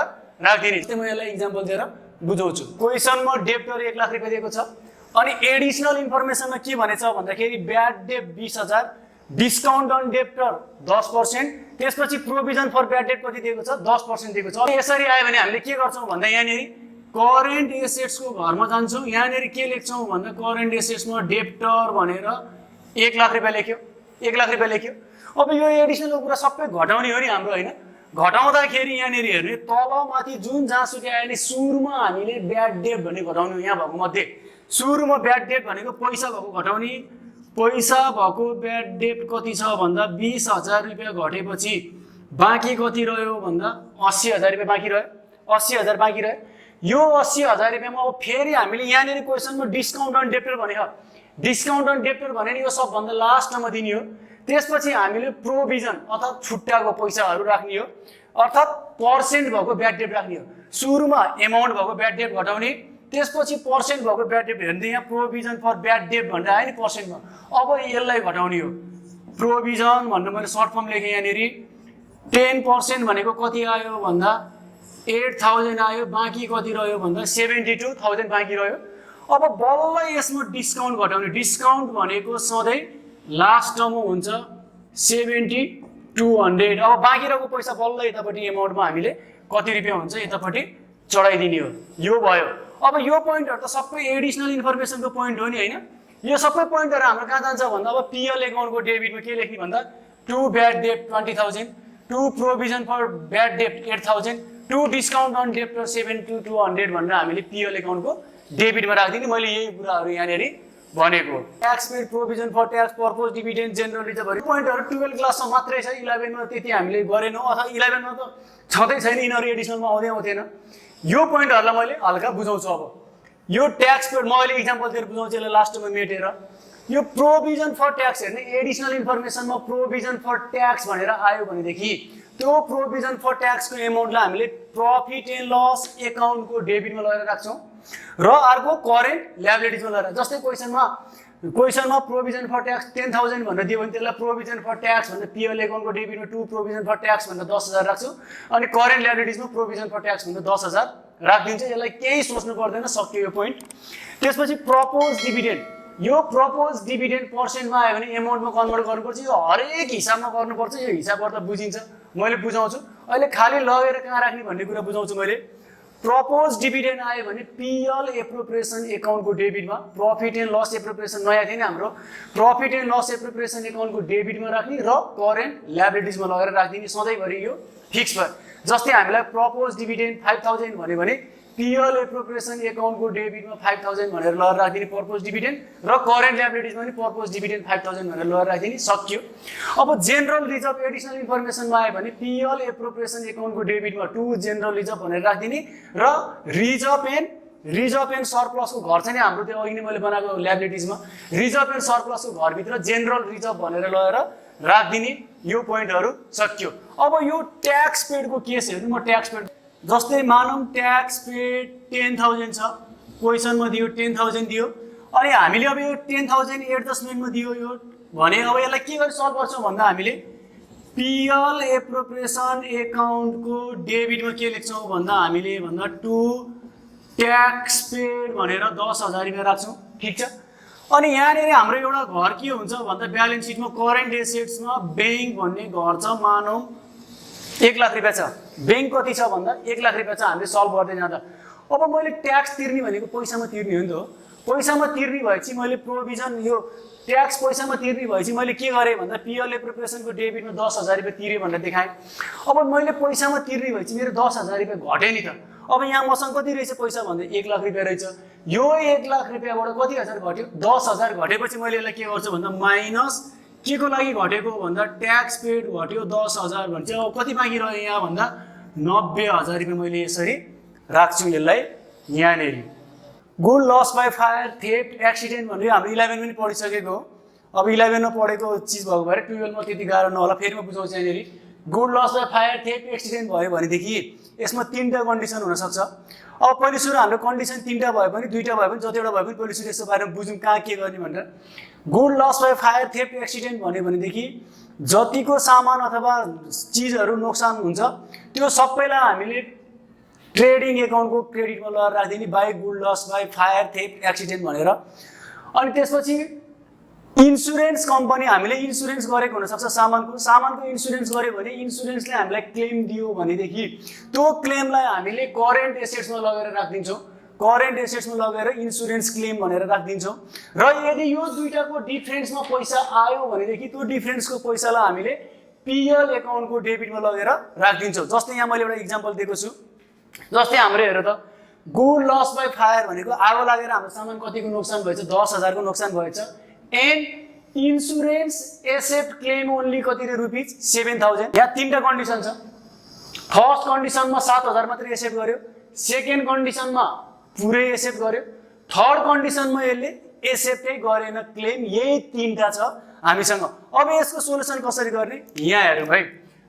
राख्दिने जस्तै म यसलाई एक्जाम्पल दिएर बुझाउँछु क्वेशनमा डेप्टर 1 लाख रुपैयाँ दिएको छ अनि एडिशनल इन्फर्मेसनमा के भनेछ भन्दाखेरि bad debt 20000 discount on debtor 10% त्यसपछि प्रोभिजन फर ब्याड डेट कति दिएको छ 10% दिएको छ यसरी आयो भने हामीले के गर्छौं भन्दा यहाँनेरि करेन्ट एसेट्स को घरमा जान्छौं यहाँनेरि के लेख्छौं भन्दा करेन्ट एसेट्स मा डेप्टर भनेर 1 लाख रुपैयाँ लेख्यो 1 लाख रुपैयाँ लेख्यो अब यो एडिशनल कुरा सबै घटाउने हो नि हाम्रो हैन घटाउँदाखेरि यहाँनेरि हेर्ने तल माथि जुन जहाँसुकै आयो नि सुरुमा हामीले ब्याड डेट भन्ने घटाउने यहाँ भएको मध्ये सुरुमा ब्याड डेट भनेको पैसा भएको घटाउने पैसा भएको ब्याड डेट कति छ भन्दा 20000 रुपैयाँ घटेपछि बाँकी कति रह्यो भन्दा 80000 रुपैयाँ बाँकी रह्यो 80000 बाँकी रह्यो यो 80000 रुपैयाँमा अब फेरि हामीले यहाँनेरि क्वेशनमा डिस्काउन्ट अन डेप्टर भने हो डिस्काउन्ट अन डेप्टर भने नि यो सबभन्दा लास्टमा दिने हो त्यसपछि हामीले प्रोभिजन अर्थात छुट्टाको पैसाहरु राख्ने हो अर्थात पर्सेन्ट भएको ब्याड डेट राख्ने हो सुरुमा एमाउन्ट भएको ब्याड डेट घटाउने त्यसपछि पर्सेन्ट भएको ब्याड डेट हेर्दै यहाँ प्रोभिजन फर ब्याड डेट भनेर आयो नि पर्सेन्टमा अब यसलाई घटाउने हो प्रोभिजन भन्ने मैले सर्ट फर्म लेखे यहाँनेरि 10% भनेको कति आयो भन्दा 8000 आयो बाँकी कति रह्यो भन्दा 72000 बाँकी रह्यो अब बल्ल यसमा डिस्काउन्ट घटाउने डिस्काउन्ट भनेको सधैँ लास्टमा हुन्छ 7200 अब बाँकी रहेको पैसा बल्ल यतापट्टि एमाउन्टमा हामीले कति रुपैयाँ हुन्छ यतापट्टि चढाइदिने हो यो भयो अब यो पोइन्टहरु त सबै एडिशनल इन्फर्मेसनको पोइन्ट हो नि हैन यो सबै पोइन्टहरु हाम्रो कहाँ जान्छ भन्दा अब पीएल एकाउन्टको डेबिटमा के लेख्ने भन्दा to bad debt 20000 to provision for bad debt 8000 to discount on debtor 7200 भनेर हामीले पीएल एकाउन्टको डेबिटमा राख्दिने मैले यही कुराहरु यहाँनेरि भनेको tax paid provision for tax purpose dividend general reserve पोइन्टहरु 12 क्लासमा मात्रै छ 11 मा त्यति हामीले गरेनौ अथवा 11 मा त छँदै छैन यिनीहरु एडिशनलमा आउँदै आउँथेन यो पोइन्टहरुलाई मैले हल्का बुझाउँछु अब यो ट्याक्स पेड म अहिले एक्जाम्पल दिएर बुझाउँछु यसलाई लास्टमा मेटेर यो प्रोभिजन फर ट्याक्स हेर्ने एडिशनल इन्फर्मेसनमा प्रोभिजन फर ट्याक्स भनेर आयो भनेदेखि त्यो प्रोभिजन फर ट्याक्सको एमाउन्टलाई हामीले प्रॉफिट एन्ड लस एकाउन्टको डेबिटमा लगेर राख्छौं र अर्को करेन्ट लायबिलिटिजमा लगेर जस्तै क्वेशनमा प्रोभिजन फर ट्याक्स 10000 भनेर दियो भने त्यसलाई प्रोभिजन फर ट्याक्स भनेर पीएल एकाउन्टको डेबिटमा टु प्रोभिजन फर ट्याक्स भनेर 10000 राख्छु अनि करेन्ट लायबिलिटिजमा प्रोभिजन फर ट्याक्स भनेर 10000 राखिदिन्छ यसलाई केही सोच्नु पर्दैन सक्यो यो पोइन्ट त्यसपछि प्रपोज डिभिडेन्ड यो प्रपोज डिभिडेन्ड पर्सेन्टमा आयो भने एमाउन्टमा कन्भर्ट गर्नुपर्छ यो हरेक हिसाबमा गर्नुपर्छ यो हिसाब गर्दा बुझिन्छ मैले बुझाउँछु अहिले खाली लगेर कहाँ राख्ने भन्ने कुरा बुझाउँछु मैले प्रपोज डिभिडेन्ड आयो भने पीएल एप्रोप्रिएसन एकाउन्टको डेबिटमा प्रॉफिट एन्ड लस एप्रोप्रिएसन नयाँ थियो नि हाम्रो प्रॉफिट एन्ड लस एप्रोप्रिएसन एकाउन्टको डेबिटमा राख्ने र करेन्ट लायबिलिटिजमा लगेर राख्दिने सधैँभरि यो फिक्स भयो जस्तै हामीलाई प्रपोज डिभिडेन्ड 5000 भन्यो भने पीएल एप्रोप्रिएसन एकाउन्टको डेबिटमा 5000 भनेर लगेर राख्दिने पर्पस डिभिडेन्ड र करेन्ट लायबिलिटिजमा पनि पर्पस डिभिडेन्ड 5000 भनेर लगेर राख्दिने सक्यो अब जेनरल रिजर्भ एडिशनल इन्फर्मेसनमा आयो भने पीएल एप्रोप्रिएसन एकाउन्टको डेबिटमा टु जेनरल रिजर्भ भनेर राख्दिने र रिजर्भ एन्ड रिजर्भ एन्ड सरप्लसको घर चाहिँ नि हाम्रो त्यो अघि नै मैले बनाएको ल्याबिलिटिजमा रिजर्भ एन्ड सरप्लसको घरभित्र जेनरल रिजर्भ भनेर लगेर राखिदिने, यो पोइन्टहरू सक्यो। अब यो ट्याक्स पेडको केस हेर्नु, म ट्याक्स पेड जस्तै मानौँ ट्याक्स पेड 10,000 छ, क्वेसनमा दियो 10,000 दियो, अनि हामीले अब यो 10,000 एडजस्टमेन्टमा दियो यो भने अब यसलाई के गरी सल्भ गर्छौँ भन्दा हामीले पिएल एप्रोप्रिएसन एकाउन्टको डेबिटमा के लेख्छौँ भन्दा हामीले भन्दा टु ट्याक्स पेड भनेर 10,000 रुपियाँ राख्छौँ, ठिक छ। अनि यहाँनिर हाम्रो एउटा घर के हुन्छ भन्दा ब्यालेन्स सिटमा करेन्ट एसेट्समा ब्याङ्क भन्ने घर छ, मानौँ 1 लाख रुपियाँ छ, ब्याङ्क कति छ भन्दा 1 लाख रुपियाँ छ। हामीले सल्भ गर्दै जाँदा अब मैले ट्याक्स तिर्ने भनेको पैसामा तिर्ने हो नि त, पैसामा तिर्ने भएपछि मैले प्रोभिजन यो ट्याक्स पैसामा तिर्ने भएपछि मैले के गरेँ भन्दा पिएल एप्रोप्रिएसनको डेबिटमा 10,000 रुपियाँ तिरेँ भनेर देखाएँ। अब मैले पैसामा तिर्ने भएपछि मेरो 10,000 रुपियाँ घट्यो नि त। अब यहाँ मसँग कति रहेछ पैसा भन्दा 1 लाख रुपियाँ रहेछ, यो 1 लाख रुपियाँबाट कति हजार घट्यो 10,000 घटेपछि मैले यसलाई के गर्छु भन्दा माइनस के को लागि घटेको भन्दा ट्याक्स पेड घट्यो 10,000 भन्छ। अब कति बाँकी रह्यो यहाँ भन्दा 90,000 रुपियाँ मैले यसरी राख्छु यसलाई यहाँनिर। Good loss by fire theft accident भनेर हाम्रो 11 पनि पढिसकेको हो। अब 11 मा पढेको चिज भएको भएर 12 मा त्यति गाह्रो नहोला, फेरि म बुझाउँछु यहाँनिर। Good loss by fire theft accident भयो भनेदेखि यसमा 3टा कन्डिसन हुनसक्छ। अब पहिले सुरु हाम्रो कन्डिसन 3टा भयो भने 2टा भयो भने जतिवटा भयो भने पहिले सुरु यसको बारेमा बुझौँ कहाँ के गर्ने भनेर। Good loss by fire theft accident भन्यो भनेदेखि जतिको सामान अथवा चिजहरू नोक्सान हुन्छ त्यो सबैलाई हामीले ट्रेडिङ एकाउन्टको क्रेडिटमा लगेर राखिदिने by good loss by fire theft accident भनेर। अनि त्यसपछि इन्सुरेन्स कम्पनी हामीले इन्सुरेन्स गरेको हुनसक्छ सामानको इन्सुरेन्स गर्यो भने इन्सुरेन्सले हामीलाई क्लेम दियो भनेदेखि त्यो क्लेमलाई हामीले करेन्ट एसेट्समा लगेर राखिदिन्छौँ, करेन्ट एसेट्समा लगेर इन्सुरेन्स क्लेम भनेर राखिदिन्छौँ। र यदि यो दुईटाको डिफरेन्समा पैसा आयो भनेदेखि त्यो डिफरेन्सको पैसालाई हामीले पिएल एकाउन्टको डेबिटमा लगेर राखिदिन्छौँ। जस्तै यहाँ मैले एउटा इक्जाम्पल दिएको छु, जस्तै हाम्रो हेर त गुड लस बाई फायर भनेको आगो लागेर हाम्रो सामान कतिको नोक्सान भएछ 10,000 को नोक्सान भएछ and insurance asset claim only कति रे रुपिज 7,000। यहाँ 3टा कन्डिसन छ। फर्स्ट कन्डिसनमा 7,000 मात्रै एसेप्ट गर्यो, सेकेन्ड कन्डिसनमा पुरै एसेप्ट गर्यो, थर्ड कन्डिसनमा यसले एसेप्टै गरेन क्लेम, यही 3टा छ हामीसँग। अब यसको सोलुसन कसरी गर्ने यहाँ हेरौँ है।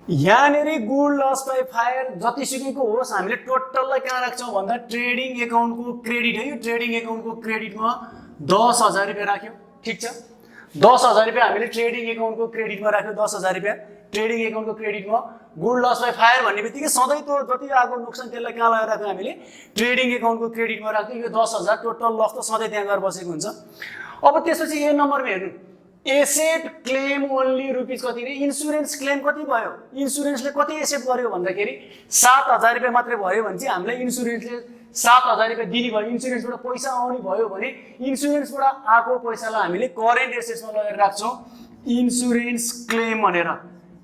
यहाँनिर गुड लस बाई फायर जतिसुकैको होस् हामीले टोटललाई कहाँ राख्छौँ भन्दा ट्रेडिङ एकाउन्टको क्रेडिट है, यो ट्रेडिङ एकाउन्टको क्रेडिटमा 10,000 रुपियाँ राख्यो, ठिक छ। 10,000 रुपियाँ हामीले ट्रेडिङ एकाउन्टको क्रेडिटमा राख्यो, 10,000 रुपियाँ ट्रेडिङ एकाउन्टको क्रेडिटमा। गुड लस बाई फायर भन्ने बित्तिकै सधैँ त्यो जति आएको नोक्सान त्यसलाई कहाँ लगाएर राख्यो हामीले ट्रेडिङ एकाउन्टको क्रेडिटमा राख्यो। यो 10,000 टोटल लस त सधैँ त्यहाँ गएर बसेको हुन्छ। अब त्यसपछि ए नम्बरमा हेर्नु एसेट क्लेम ओन्ली रुपिज कति रे, इन्सुरेन्स क्लेम कति भयो, इन्सुरेन्सले कति एसेप्ट गर्यो भन्दाखेरि 7,000 रुपियाँ मात्रै भयो भने चाहिँ हामीलाई इन्सुरेन्सले 7,000 रुपियाँ दिने भयो, इन्सुरेन्सबाट पैसा आउने भयो भने इन्सुरेन्सबाट आएको पैसालाई हामीले करेन्ट एसेट्समा लगेर राख्छौँ इन्सुरेन्स क्लेम भनेर।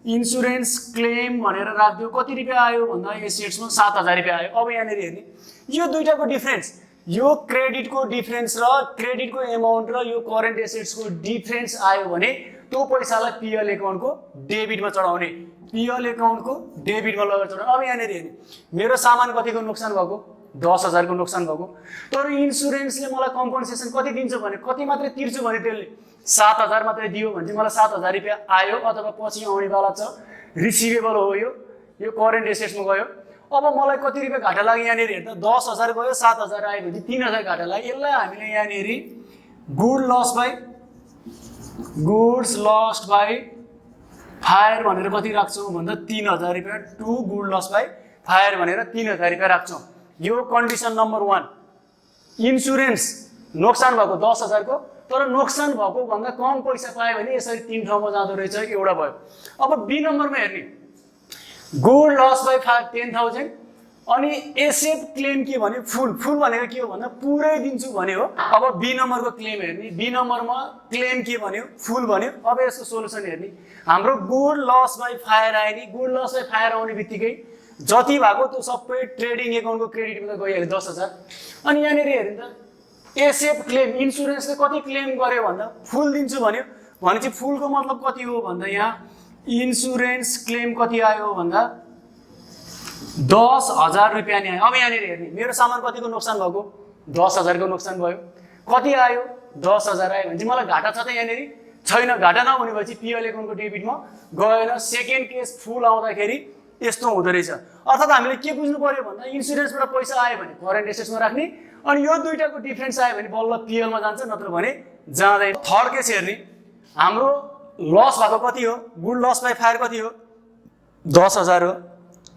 इन्सुरेन्स क्लेम भनेर राखिदियो, कति रुपियाँ आयो भन्दा एसेट्समा 7,000 रुपियाँ आयो। अब यहाँनिर हेर्ने यो दुईटाको डिफरेन्स, यो क्रेडिटको डिफरेन्स र क्रेडिटको एमाउन्ट र यो करेन्ट एसेट्सको डिफरेन्स आयो भने त्यो पैसालाई पिएल एकाउन्टको डेबिटमा चढाउने, पिएल एकाउन्टको डेबिटमा लगेर चढाउने। अब यहाँनिर हेर्ने मेरो सामान कतिको नोक्सान भएको 10,000 को नोक्सान भएको, तर इन्सुरेन्सले मलाई कम्पनसेसन कति दिन्छ भने कति मात्रै तिर्छु भने त्यसले 7,000 मात्रै दियो भने चाहिँ मलाई 7,000 रुपियाँ आयो अथवा पछि आउनेवाला छ, रिसिभेबल हो यो करेन्ट एसेट्समा गयो। अब मलाई कति रुपियाँ घाटा लाग्यो यहाँनिर हेर्दा 10,000 गयो 7,000 आयो भने 3,000 घाटा लाग्यो। यसलाई हामीले यहाँनिर गुड्स लस्ट बाई फायर भनेर कति राख्छौँ भन्दा 3,000 रुपियाँ to good loss by fire भनेर 3,000 रुपियाँ राख्छौँ। यो कन्डिसन नम्बर 1। इन्सुरेन्स नोक्सान भएको 10,000 को, तर नोक्सान भएको भन्दा कम पैसा पायो भने यसरी 3 ठाउँमा जाँदो रहेछ, एउटा भयो। अब बी नम्बरमा हेर्ने गुड लस बाई फायर 10,000 अनि एसेट क्लेम के भन्यो फुल भनेको के हो भन्दा पुरै दिन्छु भन्यो हो। अब बी नम्बरको क्लेम हेर्ने, बी नम्बरमा क्लेम के भन्यो फुल भन्यो। अब यसको सोलुसन हेर्ने हाम्रो गुड लस बाई फायर आयो नि, गुड लस बाई फायर आउने बित्तिकै जति भएको त्यो सबै ट्रेडिङ एकाउन्टको क्रेडिटमा गइहाल्यो 10,000। अनि यहाँनिर हेर्नु त एसेट क्लेम इन्सुरेन्सले कति क्लेम गर्यो भन्दा फुल दिन्छु भन्यो भने चाहिँ फुलको मतलब कति हो भन्दा यहाँ इन्सुरेन्स क्लेम कति आयो भन्दा 10,000 रुपियाँ नि आयो। अब यहाँनिर हेर्ने मेरो सामान कतिको नोक्सान भएको 10,000 को नोक्सान भयो। कति आयो 10,000 आयो भने चाहिँ मलाई घाटा छ त यहाँनिर छैन। घाटा नहुने भएपछि पिएल एकाउन्टको डेबिटमा गएन। सेकेन्ड केस फुल आउँदाखेरि यस्तो हुँदो रहेछ। अर्थात् हामीले के बुझ्नु पर्यो भन्दा इन्सुरेन्सबाट पैसा आयो भने करेन्ट एसेट्समा राख्ने, अनि यो दुईटाको डिफरेन्स आयो भने बल्ल पिएलमा जान्छ, नत्र भने जाँदैन। थर्ड केस हेर्ने, हाम्रो लस भएको कति हो, गुड लस बाई फायर कति हो 10,000 हो।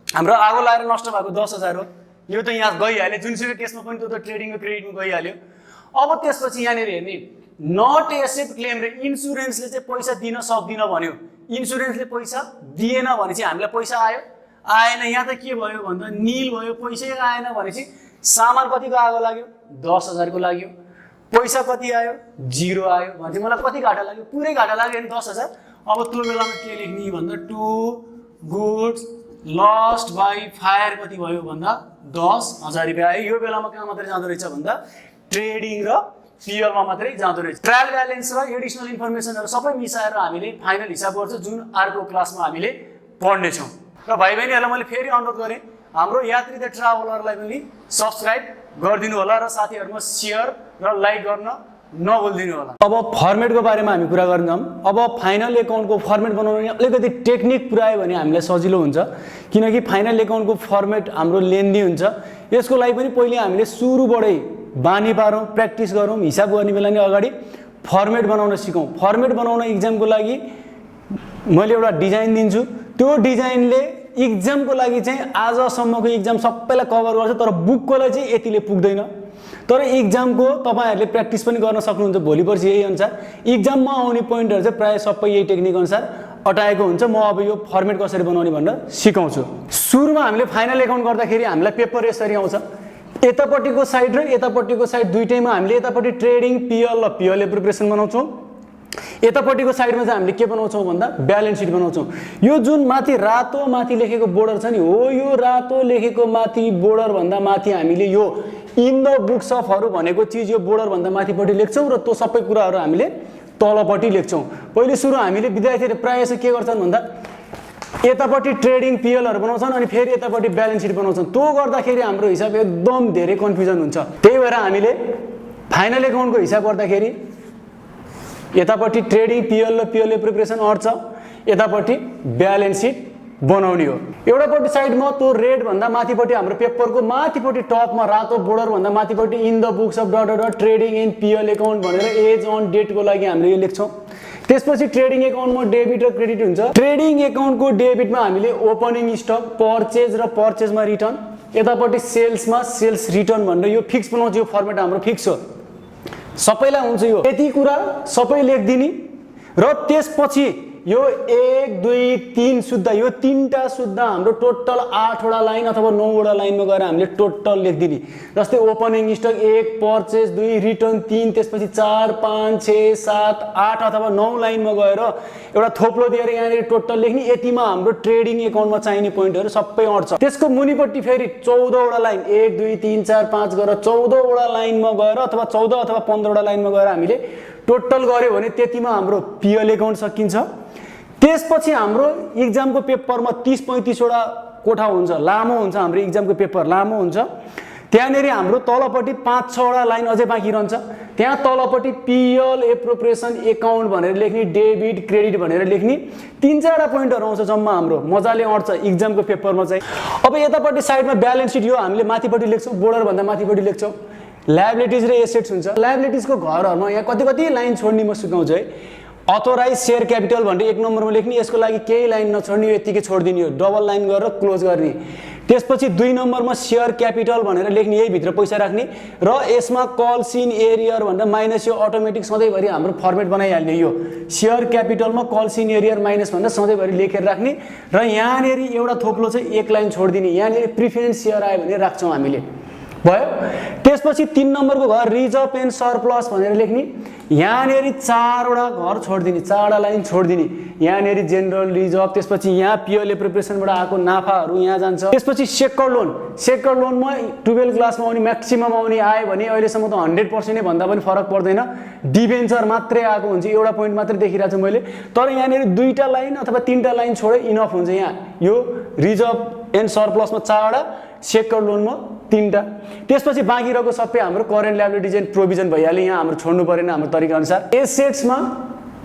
हाम्रो आगो लागेर नष्ट भएको 10,000 हो। यो त यहाँ गइहाल्यो, जुनसुकै केसमा पनि त्यो त ट्रेडिङको क्रेडिटमा गइहाल्यो। अब त्यसपछि यहाँनिर हेर्ने नट एसेट क्लेम रे इन्सुरेन्सले चाहिँ पैसा दिन सक्दिन भन्यो। इन्सुरेन्सले पैसा दिएन भने चाहिँ हामीलाई पैसा आयो आएन। यहाँ त के भयो भन्दा नील भयो, पैसै आएन भनेपछि सामान कतिको आगो लाग्यो 10,000 को लाग्यो। पैसा कति आयो 0 आयो भने मलाई कति घाटा लाग्यो, पुरै घाटा लाग्यो नि 10,000। अब त्यो बेलामा के लेख्ने भन्दा to goods lost by fire कति भयो भन्दा 10,000 रुपियाँ आयो। यो बेलामा कहाँ मात्रै जाँदो रहेछ भन्दा ट्रेडिङ र पिएलमा मात्रै जाँदो रहेछ। ट्रायल ब्यालेन्स र एडिसनल इन्फर्मेसनहरू सबै मिसाएर हामीले फाइनल हिसाब गर्छौँ, जुन अर्को क्लासमा हामीले पढ्नेछौँ। र भाइ बहिनीहरूलाई मैले फेरि अनुरोध गरेँ, हाम्रो यात्री द ट्राभलरलाई पनि सब्सक्राइब गरिदिनु होला र साथीहरूमा सेयर र लाइक गर्न नभुलिदिनु होला। अब फर्मेटको बारेमा हामी कुरा गर्न जाऊँ। अब फाइनल एकाउन्टको फर्मेट बनाउनु अलिकति टेक्निक पुऱ्यायो भने हामीलाई सजिलो हुन्छ, किनकि फाइनल एकाउन्टको फर्मेट हाम्रो लेन्दी हुन्छ। यसको लागि पनि पहिले हामीले सुरुबाटै बानी पारौँ, प्र्याक्टिस गरौँ, हिसाब गर्ने बेला नै अगाडि फर्मेट बनाउन सिकौँ। फर्मेट बनाउन इक्जामको लागि मैले एउटा डिजाइन दिन्छु, त्यो डिजाइनले इक्जामको लागि चाहिँ आजसम्मको इक्जाम सबैलाई कभर गर्छ, तर बुककोलाई चाहिँ यतिले पुग्दैन। तर इक्जामको तपाईँहरूले प्र्याक्टिस पनि गर्न सक्नुहुन्छ भोलि पर्सि। यही अनुसार इक्जाममा आउने पोइन्टहरू चाहिँ प्रायः सबै यही टेक्निक अनुसार अटाएको हुन्छ। म अब यो फर्मेट कसरी बनाउने भनेर सिकाउँछु। सुरुमा हामीले फाइनल एकाउन्ट गर्दाखेरि हामीलाई पेपर यसरी आउँछ, यतापट्टिको साइड र यतापट्टिको साइड दुइटैमा हामीले यतापट्टि ट्रेडिङ पिएल र पिएलए प्रिपरेसन बनाउँछौँ, यतापट्टिको साइडमा चाहिँ हामीले के बनाउँछौँ भन्दा ब्यालेन्स सिट बनाउँछौँ। यो जुन माथि रातो माथि लेखेको बोर्डर छ नि हो, यो रातो लेखेको माथि बोर्डर भन्दा माथि हामीले यो इन द बुक्स अफहरू भनेको चिज यो बोर्डर भन्दा माथिपट्टि लेख्छौँ र त्यो सबै कुराहरू हामीले तलपट्टि लेख्छौँ। पहिले सुरु हामीले विद्यार्थीहरूले प्रायः चाहिँ के गर्छन् भन्दा यतापट्टि ट्रेडिङ पिएलहरू बनाउँछन् अनि फेरि यतापट्टि ब्यालेन्स सिट बनाउँछन्। त्यो गर्दाखेरि हाम्रो हिसाब एकदम धेरै कन्फ्युजन हुन्छ। त्यही भएर हामीले फाइनल एकाउन्टको हिसाब गर्दाखेरि यतापट्टि ट्रेडिङ पिएल र पिएलए प्रिपरेसन अट्छ, यतापट्टि ब्यालेन्स सिट बनाउने हो। एउटापट्टि साइडमा त्यो रेड भन्दा माथिपट्टि हाम्रो पेपरको माथिपट्टि टपमा रातो बोर्डर भन्दा माथिपट्टि in the books of dot trading in PL account भनेर एज अन डेटको लागि हामीले यो लेख्छौँ। त्यसपछि ट्रेडिङ एकाउन्टमा डेबिट र क्रेडिट हुन्छ। ट्रेडिङ एकाउन्टको डेबिटमा हामीले ओपनिङ स्टक, पर्चेज र पर्चेजमा रिटर्न, यतापट्टि सेल्समा सेल्स रिटर्न भनेर यो फिक्स बनाउँछ। यो फर्मेट हाम्रो फिक्स हो, सबैलाई हुन्छ। यो यति कुरा सबै लेखिदिने र त्यसपछि यो 1 2 3 सुद्धा यो तीनटा सुद्धा हाम्रो टोटल 8 वटा लाइन अथवा 9 वटा लाइनमा गएर हामीले टोटल लेखिदिने। जस्तै ओपनिङ स्टक 1, पर्चेज 2, रिटर्न 3, त्यसपछि 4 5 6 7 8 अथवा 9 लाइनमा गएर एउटा थोप्लो दिएर यहाँनिर टोटल लेख्ने। यतिमा हाम्रो ट्रेडिङ एकाउन्टमा चाहिने पोइन्टहरू सबै अट्छ। त्यसको मुनिपट्टि फेरि 14 वटा लाइन 1 2 3 4 5 गरेर 14 वटा लाइनमा गएर अथवा 14 अथवा 15 वटा लाइनमा गएर हामीले टोटल गर्यो भने त्यतिमा हाम्रो पिएल एकाउन्ट सकिन्छ। त्यसपछि हाम्रो इक्जामको पेपरमा 30-35 वटा कोठा हुन्छ, लामो हुन्छ। हाम्रो इक्जामको पेपर लामो हुन्छ। त्यहाँनिर हाम्रो तलपट्टि 5-6 वटा लाइन अझै बाँकी रहन्छ। त्यहाँ तलपट्टि पिएल एप्रोप्रिएसन एकाउन्ट भनेर लेख्ने, डेबिट क्रेडिट भनेर लेख्ने 3-4 वटा पोइन्टहरू आउँछ जम्मा। हाम्रो मजाले अट्छ इक्जामको पेपरमा चाहिँ। अब यतापट्टि साइडमा ब्यालेन्स सिट यो हामीले माथिपट्टि लेख्छौँ, बोर्डर भन्दा माथिपट्टि लेख्छौँ। लायबिलिटिज र एसेट्स हुन्छ। लायबिलिटिजको घरहरूमा यहाँ कति लाइन छोड्ने म सिकाउँछु है। अथोराइज सेयर क्यापिटल भनेर 1 नम्बरमा लेख्ने, यसको लागि केही लाइन नछोड्ने, यतिकै छोडिदिने हो, डबल लाइन गरेर क्लोज गर्ने। त्यसपछि 2 नम्बरमा सेयर क्यापिटल भनेर लेख्ने, यही भित्र पैसा राख्ने र यसमा कल सिन एरियर भनेर माइनस, यो अटोमेटिक सधैँभरि हाम्रो फर्मेट बनाइहाल्ने। यो सेयर क्यापिटलमा कल सिन एरियर माइनस भनेर सधैँभरि लेखेर राख्ने र यहाँनिर एउटा थोप्लो चाहिँ 1 लाइन छोडिदिने। यहाँनिर प्रिफरेन्स सेयर आयो भने राख्छौँ हामीले, भयो। त्यसपछि 3 नम्बरको घर रिजर्भ एन्ड सरप्लस भनेर लेख्ने। यहाँनिर 4 वटा घर छोडिदिने, 4 वटा लाइन छोडिदिने। यहाँनिर जेनरल रिजर्भ, त्यसपछि यहाँ पिएल प्रिपरेसनबाट आएको नाफाहरू यहाँ जान्छ। त्यसपछि सेक्टर लोन, सेक्टर लोनमा 12 क्लासमा आउने म्याक्सिमम आउने आयो भने अहिलेसम्म त 100% नै भन्दा पनि फरक पर्दैन। डिभेन्चर मात्रै आएको हुन्छ, एउटा पोइन्ट मात्रै देखिरहेको छु मैले। तर यहाँनिर 2टा लाइन अथवा 3टा लाइन छोडे इनफ हुन्छ। यहाँ यो रिजर्भ एन्ड सरप्लसमा 4 वटा, सेक्टर लोनमा तीनटा। त्यसपछि बाँकी रहेको सबै हाम्रो करेन्ट लायबिलिटी एन्ड प्रोभिजन भइहाल्यो। यहाँ हाम्रो छोड्नु परेन हाम्रो तरिका अनुसार। एसेट्समा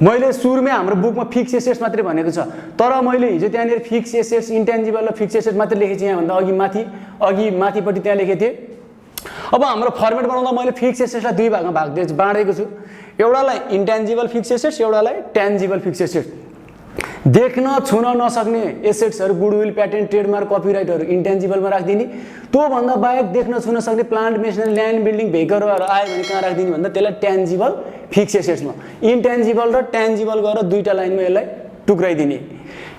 मैले सुरुमै हाम्रो बुकमा फिक्स एसेट्स मात्रै भनेको छ, तर मैले हिजो त्यहाँनिर फिक्स एसेट्स इन्टेन्जिबल र फिक्स एसेट्स मात्रै लेखेको छु। यहाँभन्दा अघि माथिपट्टि त्यहाँ लेखेको थिएँ। अब हाम्रो फर्मेट बनाउँदा मैले फिक्स एसेट्सलाई दुई भागमा बाँडेको छु। एउटालाई इन्टेन्जिबल फिक्स एसेट्स, एउटालाई टेन्जिबल फिक्स एसेट्स। देख्न छुन नसक्ने एसेट्सहरू गुडविल प्याटेन्ट ट्रेडमार्क कपिराइटहरू इन्टेन्जिबलमा राखिदिने। त्योभन्दा बाहेक देख्न छुन सक्ने प्लान्ट मेसिनरी ल्यान्ड बिल्डिङ भेहिकलहरू आयो भने कहाँ राखिदिने भन्दा त्यसलाई टेन्जिबल फिक्स एसेट्समा। इन्टेन्जिबल र टेन्जिबल गरेर दुईवटा लाइनमा यसलाई टुक्राइदिने।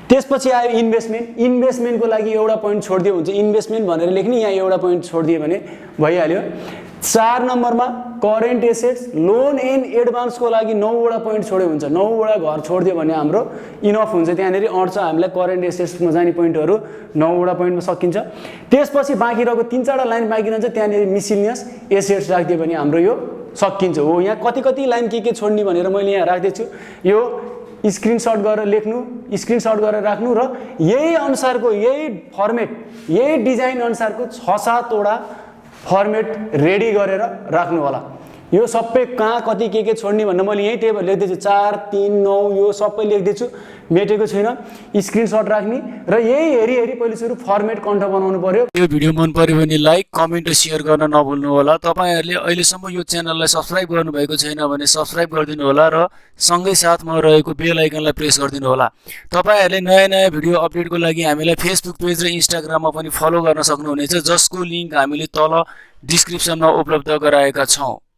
त्यसपछि आयो इन्भेस्टमेन्ट। इन्भेस्टमेन्टको लागि एउटा पोइन्ट छोडिदियो हुन्छ, इन्भेस्टमेन्ट भनेर लेख्ने, यहाँ एउटा पोइन्ट छोडिदियो भने भइहाल्यो। 4 नम्बरमा करेन्ट एसेट्स लोन एन्ड एडभान्सको लागि 9वटा पोइन्ट छोड्यो हुन्छ। 9वटा घर छोडिदियो भने हाम्रो इनफ हुन्छ, त्यहाँनिर अट्छ हामीलाई करेन्ट एसेट्समा जाने पोइन्टहरू 9वटा पोइन्टमा सकिन्छ। त्यसपछि बाँकी रहेको 3-4वटा लाइन बाँकी रहन्छ, त्यहाँनिर मिसिलियस एसेट्स राखिदियो भने हाम्रो यो सकिन्छ। हो, यहाँ कति लाइन के छोड्ने भनेर मैले यहाँ राख्दैछु। यो स्क्रिनसट गरेर लेख्नु, स्क्रिनसट गरेर राख्नु र यही अनुसारको यही फर्मेट यही डिजाइन अनुसारको 6-7वटा फर्मेट रेडी गरेर राख्नु होला। यो सबै कहाँ कति के छोड्ने भनेर मैले यही टेबल लेख्दैछु। 4, 3, 9 यो सबै लेख्दैछु, मेटेको छैन। स्क्रिनसट राख्ने र यही हेरी पहिले सुरु फर्मेट कन्ठ बनाउनु पर्यो। यो भिडियो मन पर्यो भने लाइक, कमेन्ट र सेयर गर्न नभुल्नु होला। तपाईहरुले अहिलेसम्म यो च्यानललाई सब्स्क्राइब गर्नुभएको छैन भने सब्स्क्राइब गरिदिनु होला र सँगै साथमा रहेको बेल आइकनलाई प्रेस गरिदिनु होला। तपाईहरुले नयाँ भिडियो अपडेटको लागि हामीलाई फेसबुक पेज र इन्स्टाग्राममा पनि फलो गर्न सक्नुहुनेछ, जसको लिंक हामीले तल डिस्क्रिप्सनमा उपलब्ध गराएका छौं।